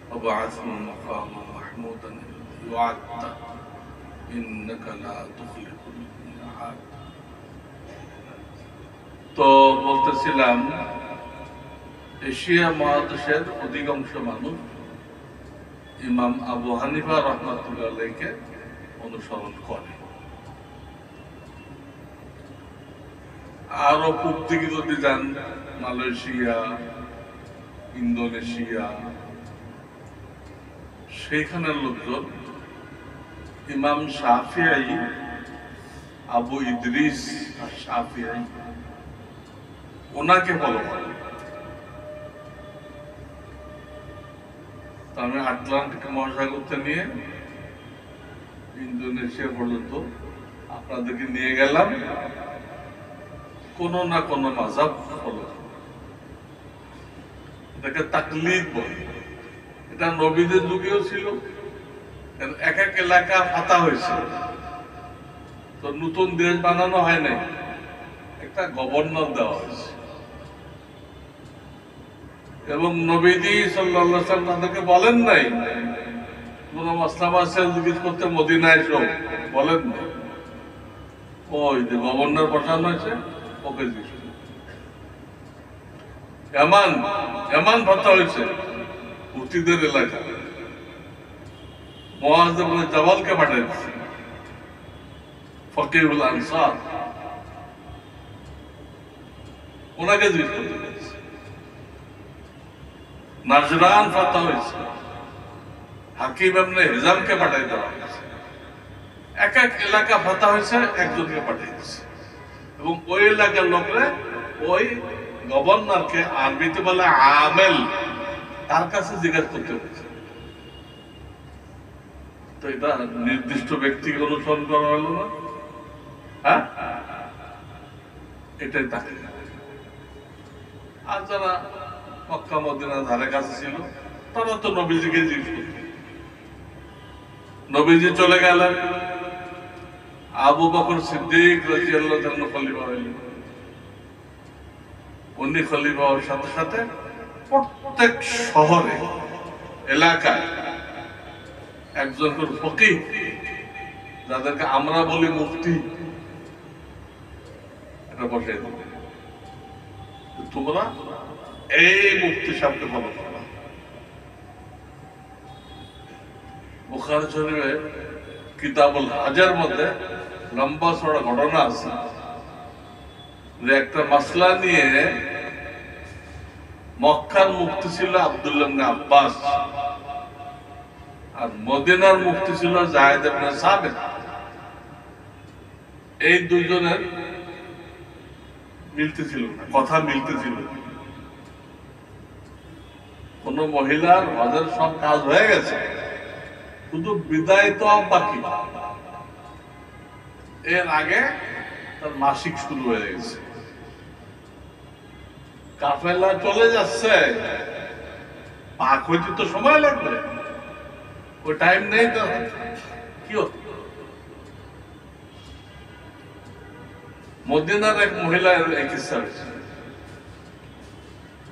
وابعثه مقاما محمودا الذي وعدته إنك لا تخلف الميعاد। তো বলতেছিলাম, এশিয়া মহাদেশের অধিকাংশ মানুষ ইমাম আবু হানিফা রাহমাতুল্লাহ আলাইহিকে অনুসরণ করে। আরো পূব দিকে যদি যান, মালয়েশিয়া, ইন্দোনেশিয়া, সেখানের লোকজন ইমাম শাফিঈ, আবু ইদ্রিস শাফিঈ, ওনাকে ফলো করে। আমি আটলান্টিক মহাসাগর থেকে নিয়ে ইন্দোনেশিয়া পর্যন্ত আপনাদেরকে নিয়ে গেলাম। কোনো না কোনো মাযহাব ফলো, এটাকে তাকলিদ বলে। এটা নবীদের যুগেও ছিল, এক এক এলাকা ফাতা হয়েছে, তো নতুন দেশ বানানো হয় নাই, একটা গভর্নর দেওয়া হয়েছে। এবং নবীজি সাল্লাল্লাহু আলাইহি ওয়াসাল্লাম তাদেরকে বলেন নাই কোন মাসলা মাসাইল জিজ্ঞেস করতে মদিনায় এসো, বলেন নাই। ওই যে গভর্নর বসানো হয়েছে, ওকে জিজ্ঞেস করো। এমন ফাতা হয়েছে হুতিদের এলাকা, মুআয ইবনে জাবালকে পাঠিয়ে দিয়েছে, ফকিহুল আনসার, ওনাকে জিজ্ঞেস করতে বলেছে। নাজরান ফাতা হয়েছে, হাকিম ইবনে হিজামকে পাঠিয়ে দেওয়া হয়েছে। এক এক এলাকা ফাতা হয়েছে, একজনকে পাঠিয়ে দিয়েছে। এবং ওই এলাকার লোকরা ওই গভর্নরকে, আরবিতে বলে আমেল, তার কাছে জিজ্ঞাসা করতে হয়েছে। তো এটা নির্দিষ্ট ব্যক্তিকে অনুসরণ করা হলো না, হ্যাঁ? এটাই তাকে। আর যারা মক্কা মদিনার ধারে কাছে ছিল, তারা তো নবীজিকে জিজ্ঞেস করত। নবীজি চলে গেলেন, আবু বকর সিদ্দিক রাদিয়াল্লাহু তাআলা খলিফা হইলেন। উনি খলিফা হওয়ার সাথে সাথে প্রত্যেক শহরে, এলাকায় একজন করে ফকিহ, যাদেরকে আমরা বলি মুফতি, এটা বসাই দিল। তোমরা এই মুফতি সাহেবকে ফলো করো। বুখারী শরীফে কিতাবুল হাজের মধ্যে লম্বা চড়া ঘটনা আছে যে একটা মাসলা নিয়ে মক্কার মুফতি ছিল আব্দুল্লাহ ইবনে আব্বাস, আর মদিনার মুফতি ছিল যায়েদ ইবনে সাবিত। এই দুইজনের মিলতেছিল না, কথা মিলতেছিল না। কোন মহিলার হজের সব কাজ হয়ে গেছে, শুধু বিদায় তো বাকি, এর আগে তার মাসিক শুরু হয়ে গেছে, কাফেলা চলে যাচ্ছে, পাক হইতে তো সময় লাগবে, ওই টাইম নেই। তো কি হতো, মদিনার এক মহিলার এক ইচ্ছা হয়েছে,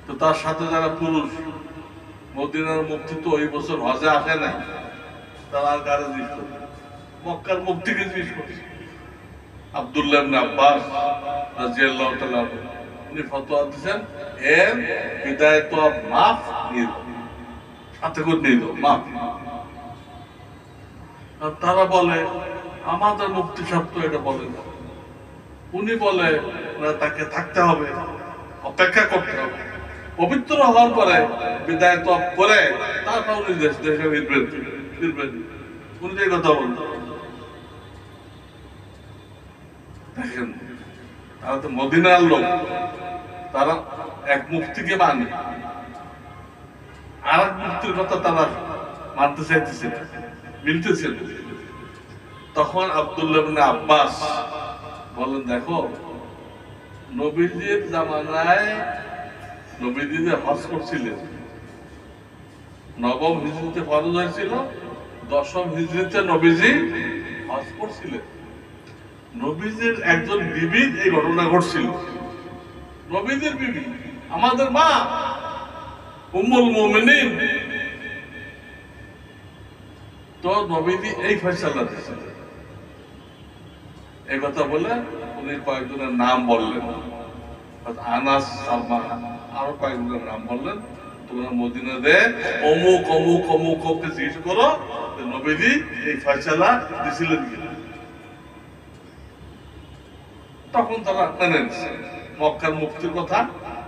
তো তার সাথে যারা পুরুষ, মদিনার মুফতি তো ওই বছর হজে আসে নাই, তারা আর কারে জিজ্ঞেস করবে, মক্কার মুফতিকে জিজ্ঞেস করছে। আব্দুল্লাহ ইবনে আব্বাস রাদিয়াল্লাহু তাআলা উনি ফতোয়া দিয়েছেন, এর বিদায় তো মাফ নিয়ে দাও, সাথে করে নিয়ে দাও, মাফ। আর তারা বলে আমাদের মুফতি সাহেব তো এটা বলেন, উনি বলে তাকে থাকতে হবে, অপেক্ষা করতে হবে, পবিত্র হওয়ার পরে বিদায় তো করে তারপর উনি দেশে ফিরবেন, উনি এই কথা বলতেন। দেখেন, তারা তো মদিনার লোক, তারা এক মুফতিকে মানে, আর এক মুফতির কথা তারা মানতে চাইতেছে, মিলতেছে। তখন আব্দুল্লাহ ইবনে আব্বাস বলেন, দেখো নবীজির জামানায় নবীজি যে হজ করছিলেন, নবম হিজরিতে ফরজ হয়েছিল, দশম হিজরিতে নবীজি হজ করছিলেন। নবীজির একজন বিবি এই ঘটনা ঘটছিল, নবীজির বিবি, আমাদের মা উম্মুল মুমিনিন। তো নবীজি এই ফয়সালা দিয়েছিলেন। এই কথা বলে উনি কয়েকজনের নাম বললেন, আনাস, সালমা, আরো কয়েকজনের নাম বললেন, তোমরা মদিনাতে অমুক অমুক অমুক কে জিজ্ঞেস করো নবীজি এই ফয়সালা দিয়েছিলেন কিনা। তখন তারা মেনে নিচ্ছে, মক্কার মুফতির কথা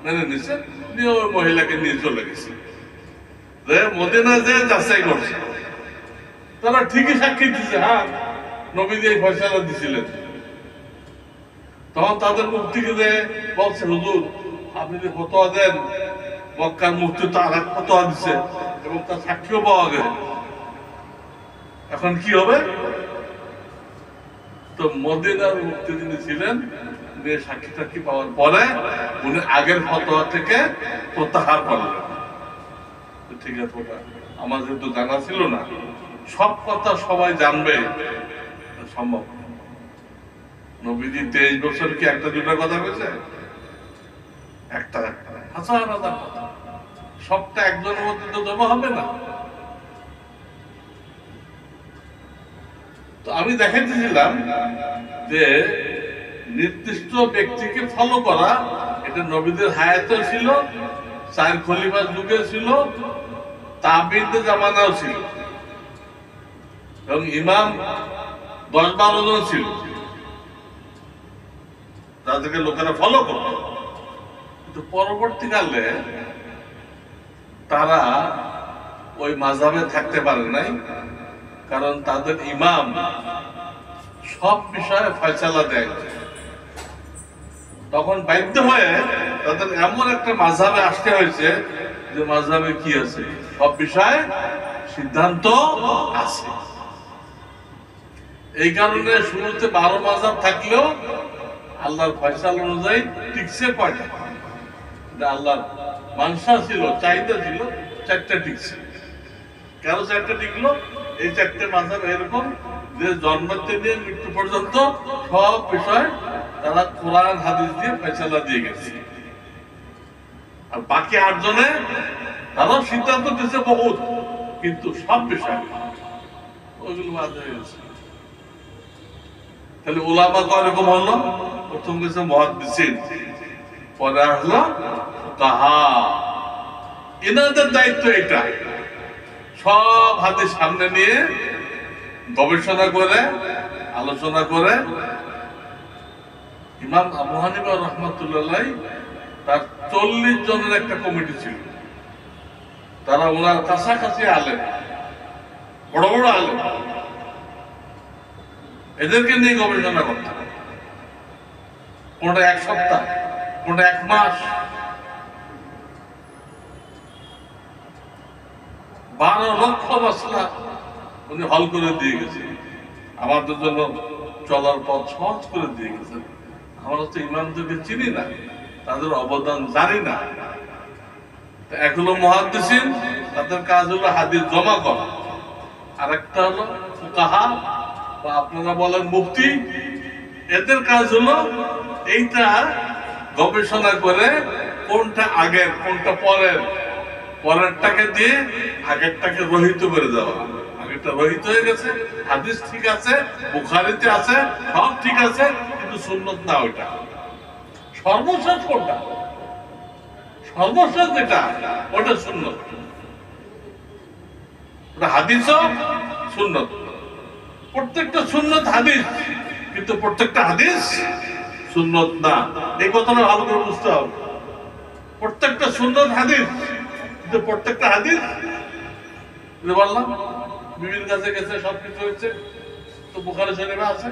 মেনে নিচ্ছে, নিয়ে ওই মহিলাকে নিয়ে চলে গেছে, যে মদিনা যে যাচাই করছে, তারা ঠিকই সাক্ষী দিচ্ছে, হ্যাঁ নবীজি এই ফয়সালা দিয়েছিলেন। তখন তাদের মুফতিকে যে বলছে, হুজুর আপনি যে ফতোয়া দেন, মক্কার মুফতি তো আর এক ফতোয়া দিচ্ছে এবং তার সাক্ষীও পাওয়া গেছে, এখন কি হবে? তো মদিনার মুফতি যিনি ছিলেন, উনি সাক্ষী টাক্ষী পাওয়ার পরে উনি আগের ফতোয়া থেকে প্রত্যাহার করলেন। ঠিক আছে, ওটা আমার যেহেতু জানা ছিল না, সব কথা সবাই জানবে সম্ভব। নবীজি 23 বছর কি একটা দুটা কথা বলেছে? একটা হাজার হাজার কথা, সবটা একজনের মধ্যে তো জমা হবে না। তো আমি দেখাইতেছিলাম যে নির্দিষ্ট ব্যক্তিকে ফলো করা এটা নবীদের হায়াতেও ছিল, 4 খলিফার যুগে ছিল, তাবিঈনদের জামানাও ছিল, এবং ইমাম 10-12 জন ছিল তাদেরকে লোকেরা ফলো করত। কিন্তু পরবর্তীকালে তারা ওই মাযহাবে থাকতে পারে নাই, কারণ তাদের ইমাম সব বিষয়ে ফয়সালা দেয়। তখন বাধ্য হয়ে তাদের এমন একটা মাযহাবে আসতে হয়েছে যে মাযহাবে কি আছে, সব বিষয়ে সিদ্ধান্ত আছে। এই কারণে শুরুতে 12 মাযহাব থাকলেও আল্লাহর ফয়সালা অনুযায়ী টিকছে কয়টা? আল্লাহর মানসা ছিল, চাহিদা ছিল, 4টা টিকছে। কেন 4টা টিকলো? এই 4টে মাযহাব এরকম যে জন্মতে নিয়ে মৃত্যু পর্যন্ত সব বিষয় তারা কোরআন হাদিস দিয়ে ফয়সালা দিয়ে গেছে। আর বাকি 8 জনে তারা সিদ্ধান্ত দিয়েছে বহুত, কিন্তু সব বিষয় ওইগুলো বাদ হয়ে গেছে। তাহলে উলামা এরকম হলো, প্রথম গেছে মুহাদ্দিসিন, পরে আসলো ফুকাহা। এনাদের দায়িত্ব এটা, সব হাদিস সামনে নিয়ে গবেষণা করে আলোচনা করে। ইমাম আবু হানিফা রাহমাতুল্লাহ তার 40 জনের একটা কমিটি ছিল, তারা ওনার কাছাকাছি আলেম, বড় বড় আলেম, এদেরকে নিয়ে গবেষণা করতে, কোনটা 1 সপ্তাহ, কোনটা 1 মাস, 12 লক্ষ মাসলা উনি হল করে দিয়ে গেছে, আমাদের জন্য চলার পথ সহজ করে দিয়ে গেছেন। আমরা তো ইমামদেরকে চিনি না, তাদের অবদান জানি না। এক হলো মুহাদ্দিসিন, তাদের কাজ হলো হাদিস জমা করা, আর একটা হলো ফুকাহা বা আপনারা বলেন মুফতি, এদের কাজ হলো এইটা গবেষণা করে কোনটা আগের কোনটা পরের, পরেরটাকে দিয়ে আগেরটাকে রহিত করে দেওয়া। আগেরটা রহিত হয়ে গেছে, হাদিস ঠিক আছে, বুখারীতে আছে, সব ঠিক আছে, কিন্তু সুন্নত না ওইটা। সর্বশেষ কোনটা? সর্বশেষ যেটা ওটা সুন্নত, ওটা হাদিসও সুন্নত। প্রত্যেকটা সুন্নত হাদিস, কিন্তু প্রত্যেকটা হাদিস সুন্নত না। এই কথাটা ভালো করে বুঝতে হবে। প্রত্যেকটা সুন্নত হাদিস, কিন্তু প্রত্যেকটা হাদিস বললাম বিভিন্ন কাছে গেছে, সবকিছু হচ্ছে, তো বুখারী শরীফে আছে,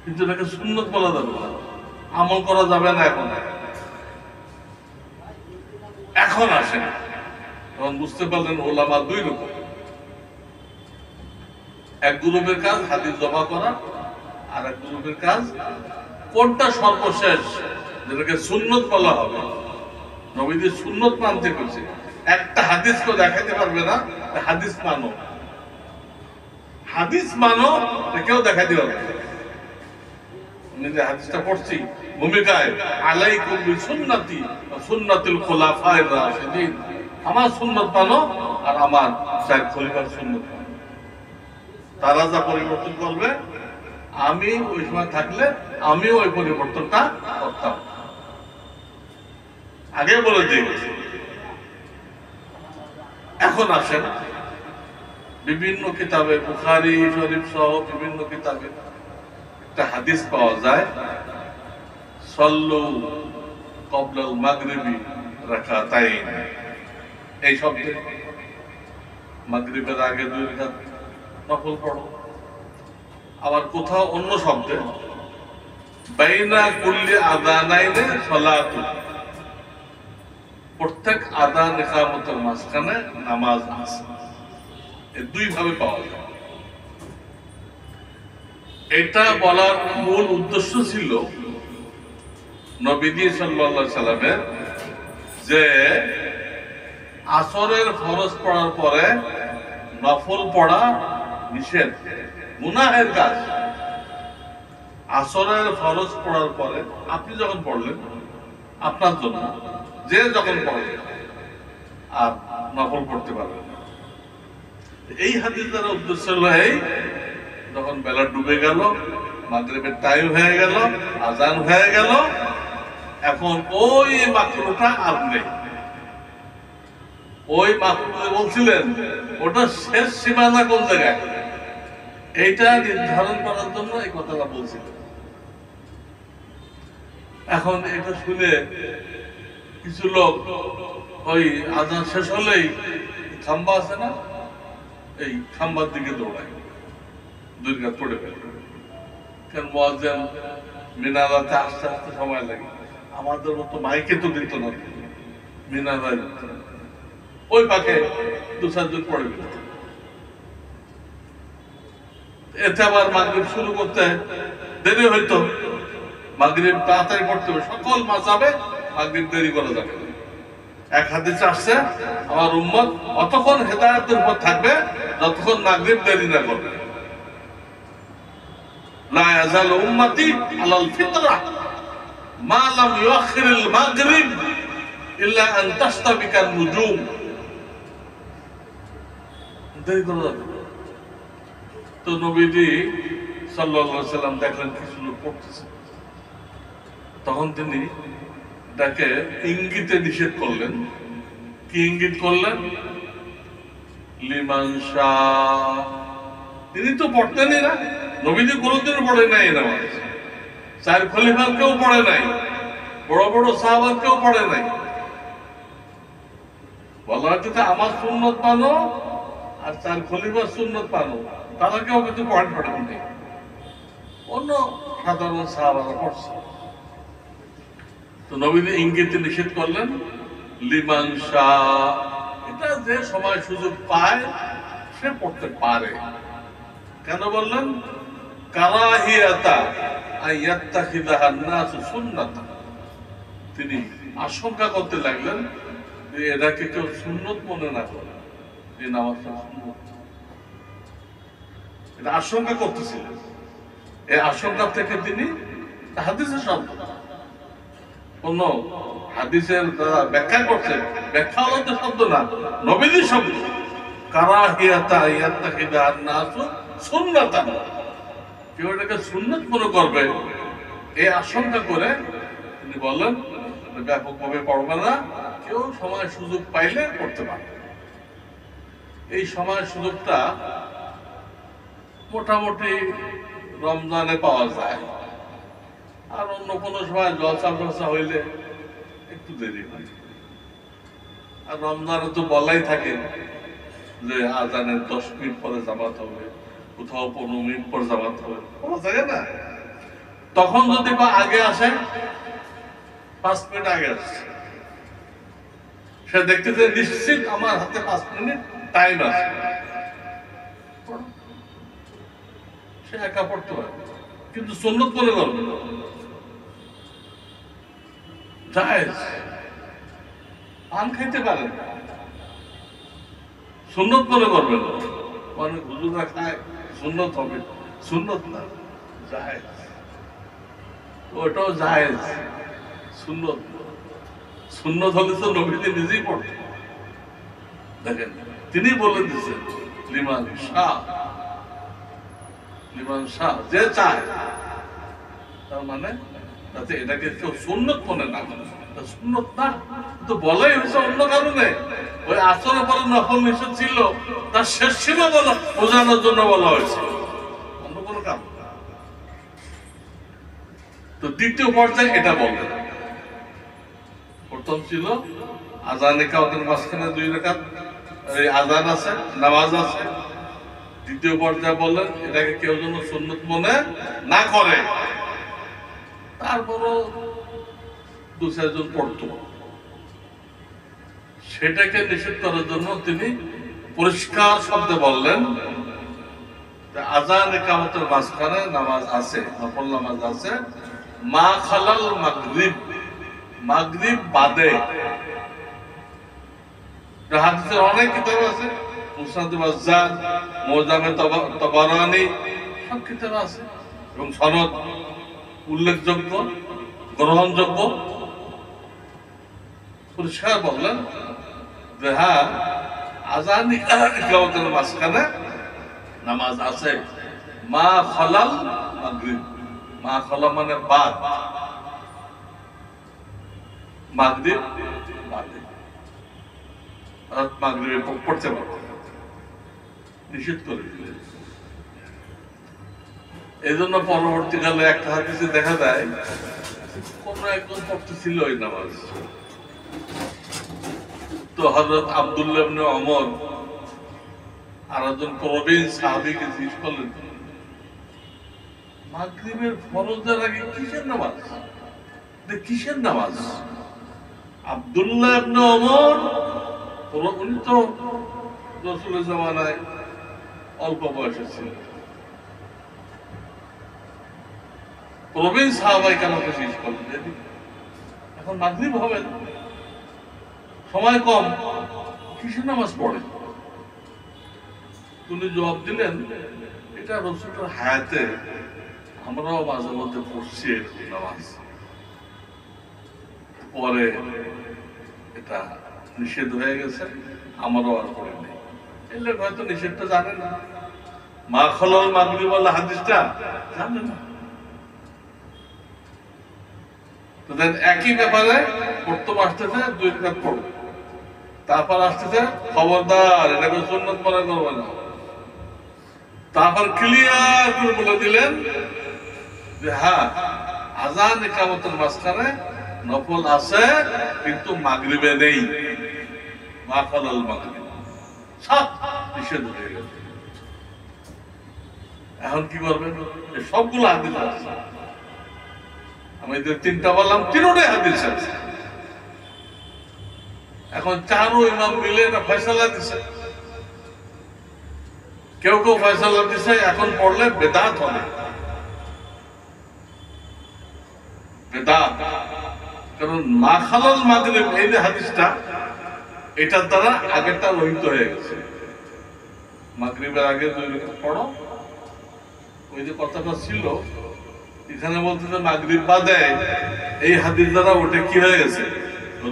কিন্তু এটাকে সুন্নত বলা যাবে না, আমল করা যাবে না। এখন আসে, তখন বুঝতে পারলেন ওলামা 2 রকম। এক গ্রুপের কাজ হাদিস জমা করা, আর এক গ্রুপের কাজ কোনটা সর্বশেষ, যেটাকে সুন্নত বলা হবে। নবীদের সুন্নত মানতে কইছে, একটা হাদিস তো দেখাতে পারবে না, হাদিস মানো, হাদিস মানো, কেউ দেখাতে পারবে না। আমি যে হাদিসটা পড়ছি ভূমিকায়, আলাইকুম বিসুন্নতি ওয়া সুন্নাতুল খুলাফায়ে রাশিদিন, আমার সুন্নত মানো আর আমার 4 খলিফার সুন্নত মানো। তারা যা পরিবর্তন করবে, আমি ওই সময় থাকলে আমিও ওই পরিবর্তনটা করতাম, আগে বলে দিয়ে গেছি। এখন আসেন বিভিন্ন কিতাবে, বুখারী শরীফ সহ বিভিন্ন কিতাবে একটা হাদিস পাওয়া যায়, সাল্লু ক্বাবলাল মাগরিবি রাকাতাইন। এই শব্দে মাগরিবের আগে 2 রাকাত নফল পড়ো। আবার কোথাও অন্য শব্দে বাইনা কুল্লি আযানাইনে সালাতু, প্রত্যেক আযান ইকামতের মাঝখানে নামাজ আছে। এই 2 ভাবে পাওয়া যায়। এটা বলার মূল উদ্দেশ্য ছিল নবীজি সাল্লাল্লাহু আলাইহি সাল্লামের যে আসরের ফরজ পড়ার পরে নফল পড়া নিষেধ, গুনাহের কাজ। আসরের ফরজ পড়ার পরে আপনি যখন পড়লেন আপনার জন্য, যে যখন পড়লেন আর নফল পড়তে পারবেন না। এই হাদিস দ্বারা উদ্দেশ্য হলো এই, যখন বেলা ডুবে গেল, মাগরিবের টাইম হয়ে গেল, আজান হয়ে গেল, এখন ওই মাকরুহটা আর নেই। ওই মাকরুহ বলছিলেন ওটা শেষ সীমানা কোন জায়গায়, এইটা নির্ধারণ করার জন্য এই কথাটা বলছিলেন। এখন এটা শুনে কিছু লোক ওই আজান শেষ হলেই খাম্বা আছে না, এই খাম্বার দিকে দৌড়ায়, দুই রাত পড়ে ফেলে। কারণ মুয়াজ্জিন মিনারাতে আস্তে আস্তে সময় লাগে, আমাদের মতো মাইকে তো দিত না, মিনারায় ওই পাকে দু চারজন পড়ে গেল। এতে আবার মাগরিব শুরু করতে দেরি হইতো, মাগরিব তাড়াতাড়ি পড়তে হবে। সকল মাযহাবে মাগরিব দেরি করা যাবে না। এক হাদিসে আসছে আমার উম্মত অতক্ষণ হেদায়েতের উপর থাকবে যতক্ষণ মাগরিব দেরি না করবে। লা ইয়াজালু উম্মতি আলাল ফিতরা মা লাম ইউআখিরিল মাগরিব ইল্লা আন তাশতাবিকান নুজুম। দেরি করা যাবে না। তো নবীজি সাল্লাল্লাহু আলাইহি সাল্লাম দেখলেন কিছু লোক পড়তেছে, তখন তিনি তাকে ইঙ্গিতে নিষেধ করলেন। কি ইঙ্গিত করলেন? লিমান শাহ। তিনি তো পড়তেনই না, নবীজি কোনোদিনও পড়ে নাই এই নামাজ। চার খলিফা কেউ পড়ে নাই, বড় বড় সাহাবা কেউ পড়ে নাই। বলা হচ্ছে আমার সুন্নত মানো আর চার খলিফার সুন্নত মানো, তারা কেউ কিন্তু পড়েন নাই, অন্য সাধারণ সাহাবারা পড়ছে। তো নবীজি ইঙ্গিতে নিষেধ করলেন লিমান শাহ, এটা যে সময় সুযোগ পায় সে পড়তে পারে। কেন বললেন? কারাহিয়াতা আইয়াত্তাখিযাহান নাসু সুন্নাতান। তিনি আশঙ্কা করতে লাগলেন যে এটাকে কেউ সুন্নত মনে না করে, এই নামাজটা সুন্নত। এটা আশঙ্কা করতেছিলেন। এই আশঙ্কা থেকে তিনি হাদিসের শব্দ, কোন হাদিসের ব্যাখ্যা করছে, ব্যাখ্যা হলো তো শব্দ না, নবীজির শব্দ। কারাহিয়াতা আইয়াত্তাখিযাহান নাসু সুন্নাতান, কেউ এটাকে সুন্নত মনে করবে এই আশঙ্কা করে তিনি বললেন ব্যাপকভাবে পড়বে না, কেউ সময় সুযোগ পাইলে পড়তে পারবে। এই সময় সুযোগটা মোটামুটি রমজানে পাওয়া যায়, আর অন্য কোনো সময় জলসা ফলসা হইলে একটু দেরি হয়। আর রমজানে তো বলাই থাকে যে আজানের 10 মিনিট পরে জামাত হবে, কোথাও 15 মিনিট পর জামাত হবে, বলা যায় না। তখন যদি বা আগে আসে, 5 মিনিট আগে আসছে, সে দেখতে যে নিশ্চিত আমার হাতে 5 মিনিট টাইম আছে, সে একা পড়তে পারে, কিন্তু সুন্নত মনে করবে না। জায়েজ, পান খাইতে পারেন, সুন্নত মনে করবেন না। মানে হুজুররা খায় সুন্নত হবে, সুন্নত না, জায়েজ। ওটাও জায়েজ, সুন্নত। সুন্নত হলে তো নবীজি নিজেই পড়তেন। দেখেন তিনি বলে দিচ্ছেন লিমান শাহ, লিমান শাহ, যে চায়। তার মানে যাতে এটাকে কেউ সুন্নত মনে না করে, সুন্নত না তো বলাই হয়েছে অন্য কারণে। ওই আসরের পরে নফল নিষেধ ছিল, তার শেষ সীমা বলা বোঝানোর জন্য বলা হয়েছে, অন্য কোনো কারণ। তো দ্বিতীয় পর্যায়ে এটা বললেন। প্রথম ছিল আজানে কাওয়াতের মাঝখানে 2 রাকাত আজান আছে, নামাজ আছে। দ্বিতীয় পর্যায়ে বললেন এটাকে কেউ যেন সুন্নত মনে না করে, তারপরও 2-4 জন পড়তো। সেটাকে নিষেধ করার জন্য তিনি পরিষ্কার শব্দে বললেন আযান ইকামতের মাঝখানে নামাজ আছে, নফল নামাজ আছে, মা খালাল মাগরিব, মাগরিব বাদে। হাদিসের অনেক কিতাব আছে, মুসনাদে বাজ্জার, মুজামে তাবারানী, সব কিতাব আছে এবং সনদ উল্লেখযোগ্য, গ্রহণযোগ্য। পরিষ্কার বললেন যে হ্যাঁ, আযান ইকামতের মাঝখানে নামাজ আছে, মা খালাল মাগরিব, মা খালা মানে বাদ, মাগরিব বাদে, মাগরিবে পড়তে পারবে, নিষেধ করে দিলেন। এই জন্য পরবর্তীকালে একটা হাদিসে দেখা যায় কোন একজন পড়তেছিল ওই নামাজ, তো হযরত আব্দুল্লাহ ইবনে ওমর আর একজন প্রবীণ সাহাবীকে জিজ্ঞেস করলেন, মাগরিবের ফরজের আগে কিসের নামাজ? কিসের নামাজ? আব্দুল্লাহ ইবনে ওমর, উনি তো রাসূলের জামানায় অল্প বয়সে ছিলেন, প্রবীণ সাহাবায়ে কেরামকে জিজ্ঞেস করলেন, এখন মাগরিব হবে, সময় কম, কিসের নামাজ পড়ে? উনি জবাব দিলেন, এটা রাসূলের হায়াতে আমরাও মাঝে মধ্যে পড়ছি এরকম নামাজ, পরে এটা নিষেধ হয়ে গেছে, আমরাও আর পড়ি নাই। এই লোক হয়তো নিষেধটা জানে না, মা খালাল মাগরিব ওয়ালা হাদিসটা জানে না। তো দেন একই ব্যাপারে প্রথম আসতেছে 2 রাকাত পড়ো, তারপর আসতেছে খবরদার এটাকে সুন্নাত মনে করবে না, তারপর ক্লিয়ার করে বলে দিলেন যে হ্যাঁ, আযান ইকামতের মাঝখানে নফল আছে কিন্তু মাগরিবে নেই, মা খালাল মাগরিব, সব নিষেধ হয়ে গেছে। এখন কি করবেন? সবগুলো হাদিস আছে, আমি যে 3টা বললাম 3টাই হাদিস আছে। এখন 4 ইমাম মিলে এটা ফয়সালা দিছে, কেউ কেউ ফয়সালা দিছে এখন পড়লে বেদাত হবে, বেদাত। কারণ মা খালাল মাগরিব এই যে হাদিসটা, এটার দ্বারা আগেরটা রহিত হয়ে গেছে। মাগরিবের আগে 2 রাকাত পড়ো, ওই যে কথাটা ছিল এখানে বলতেছে মাগরিব বাদে, এই হাদিস দ্বারা ওটা কি হয়ে গেছে?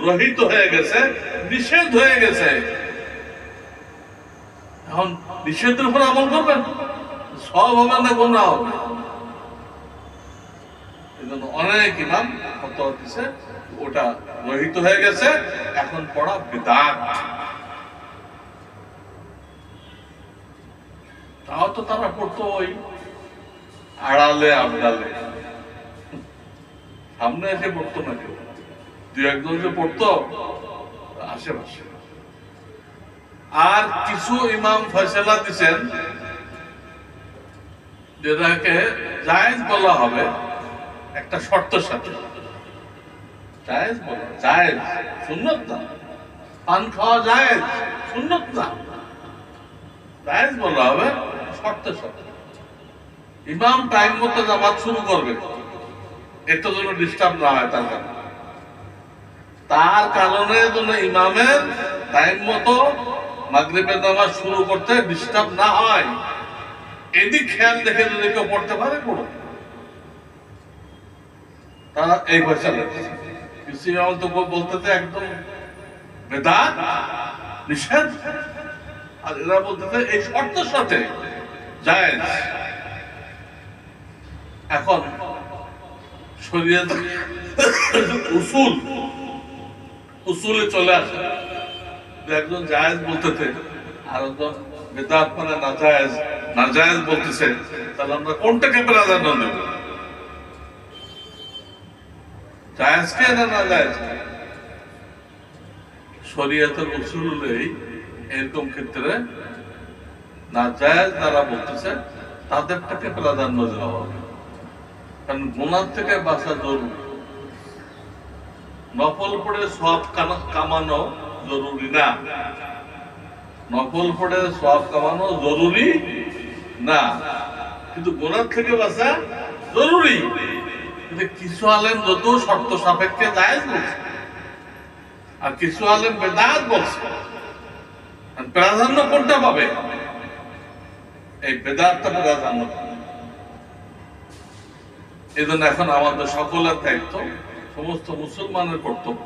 রহিত হয়ে গেছে, নিষেধ হয়ে গেছে। এখন নিষেধের উপর আমল করবেন, সব হবে না গুনাহ হবে। এজন্য অনেক ইমাম ফতোয়া দিয়েছে ওটা রহিত হয়ে গেছে, এখন পড়া বিদআত। তাও তো তারা পড়তো ওই আড়ালে আবডালে, সামনে এসে পড়তো না কেউ, 2-1 যে পড়তো আশেপাশে। আর কিছু ইমাম ফয়সালা দিচ্ছেন যেটাকে জায়েজ বলা হবে একটা শর্তের সাথে, জায়েজ বলা, জায়েজ, সুন্নত না। পান খাওয়া জায়েজ, সুন্নত না, জায়েজ বলা হবে শর্তের সাথে। ইমাম টাইম মতো জামাত শুরু করবে, এটা যেন ডিস্টার্ব না হয় তার কারণে যেন ইমামের টাইম মতো মাগরিবের নামাজ শুরু করতে ডিস্টার্ব না হয়, এদিক খেয়াল দেখে যদি কেউ পড়তে পারে পড়ো। তারা এই ফয়সালা কিছু ইমাম তো বলতেছে একদম বেদাত, নিষেধ, আর এরা বলতেছে এই শর্তের সাথে জায়েজ। এখন শরীয়ত উসুলে চলে আসে, একজন জায়েজ বলতেছে আর একজন বেদাত মানে নাজায়েজ বলতেছে, তাহলে আমরা কোনটাকে প্রাধান্য দেব? জায়েজকে না নাজায়েজকে? শরীয়তের উসুলেই এরকম ক্ষেত্রে নাজায়েজ যারা বলতেছে তাদেরটাকে প্রাধান্য দেওয়া হবে, কারণ গুনাহ থেকে বাঁচা জরুরি। নফল পড়ে সওয়াব কামানো জরুরি না, নফল পড়ে সওয়াব কামানো জরুরি না, কিন্তু গুনাহ থেকে বাঁচা জরুরি। কিন্তু কিছু আলেম যত শর্ত সাপেক্ষে জায়েজ বলছে, আর কিছু আলেম বেদাত বলছে। প্রাধান্য কোনটা পাবে? এই বেদাতটা প্রাধান্য পাবে। এই জন্য এখন আমাদের সকলের দায়িত্ব, সমস্ত মুসলমানের কর্তব্য,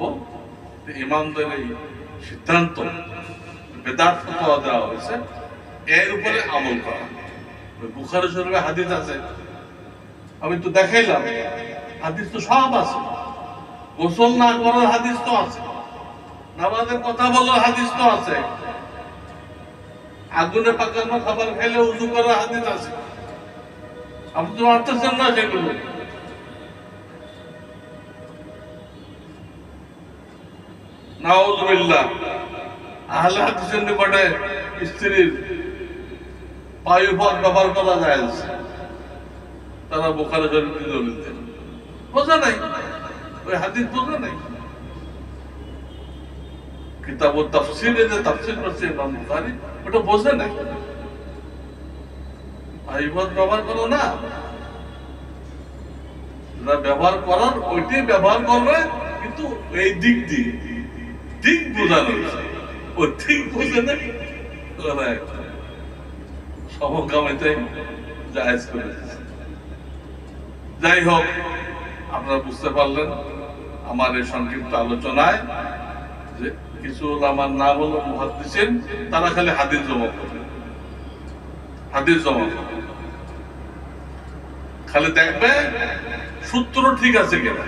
ইমামদের এই সিদ্ধান্ত বেদাত ফতোয়া দেওয়া হয়েছে এর উপরে আমল করা। বুখারী শরীফে হাদিস আছে, আমি তো দেখাইলাম, হাদিস তো সব আছে। গোসল না করার হাদিস তো আছে, নামাজের কথা বলার হাদিস তো আছে, আগুনে পাকানো খাবার খেলে উযু করার হাদিস আছে। আপনি তো মানতেছেন না সেগুলো। নাউযুবিল্লাহ, আহলে হাদিসের নিকটে স্ত্রীর বায়ুপথ ব্যবহার করা যায়, তারা বুখারী শরীফ দলিল দেন। বোঝা নাই, ওই হাদিস বোঝা নাই। কিতাব তাফসীরে যে তাফসীর করছে ইমাম বুখারী, ওটা বোঝে নাই। বায়ুপথ ব্যবহার করো না, ব্যবহার করার ওইটাই ব্যবহার করবে, কিন্তু এই দিক দিয়ে দিক বোঝানো, ও ঠিক বোঝে না, সমকামিতে জায়েজ করে দিয়েছে। যাই হোক, আপনারা বুঝতে পারলেন আমার এই সংক্ষিপ্ত আলোচনায় যে কিছু আমার নাম হলো মুহাদ্দিসিন, তারা খালি হাদিস জমা করে, হাদিস জমা করে, খালি দেখবে সূত্র ঠিক আছে কিনা।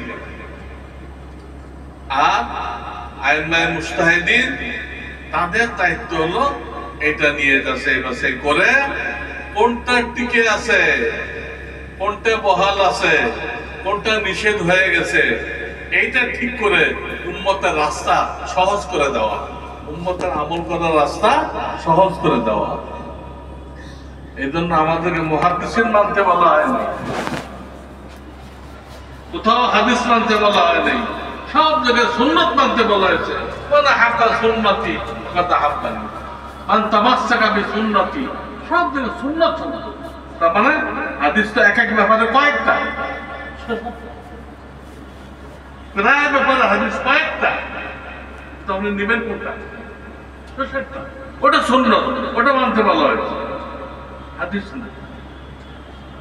আর আইমায়ে মুজতাহিদিন তাদের দায়িত্ব হলো এটা নিয়ে যাচাই বাছাই করে কোনটা টিকে আছে, কোনটা বহাল আছে, কোনটা নিষেধ হয়ে গেছে, এইটা ঠিক করে উম্মতের রাস্তা সহজ করে দেওয়া, উম্মতের আমল করার রাস্তা সহজ করে দেওয়া। এই জন্য আমাদেরকে মুহাদ্দিসিন মানতে বলা হয়নি, কোথাও হাদিস মানতে বলা হয়নি, সব জায়গায় সুন্নাত মানতে বলা হয়েছে। ওয়ালা হাক্কা সুন্নতি কথা হাক্কানি মান তামাসসাকা বিসুন্নতি, সব জায়গায় সুন্নাত সুন্নাত। তার মানে হাদিস তো এক এক ব্যাপারে কয়েকটা, প্রায় ব্যাপারে হাদিস কয়েকটা, তো আপনি নেবেন কোনটা? ওটা সুন্নাত, ওটা মানতে বলা হয়েছে, হাদিস না,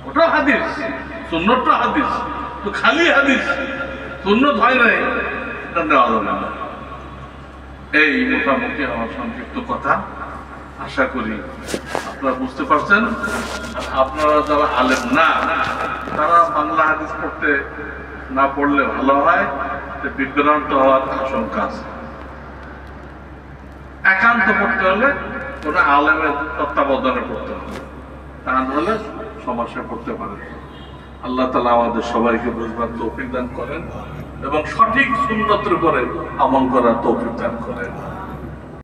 ওটা হাদিস, সুন্নাতটা হাদিস। তো খালি হাদিস সুন্নাত হয় নাই, এটা নেওয়া যাবে না। এই মোটামুটি আমার সংক্ষিপ্ত কথা, আশা করি আপনারা বুঝতে পারছেন। আপনারা যারা আলেম না, তারা বাংলা হাদিস পড়তে না পড়লে ভালো হয়, বিভ্রান্ত হওয়ার আশঙ্কা আছে। একান্ত পড়তে হলে কোন আলেমের তত্ত্বাবধানে পড়তে হবে, তা নাহলে সমস্যায় পড়তে পারে। আল্লাহ তাআলা আমাদের সবাইকে বুঝবার তৌফিক দান করেন এবং সঠিক সুন্নতের উপরে আমল করার তৌফিক দান করেন।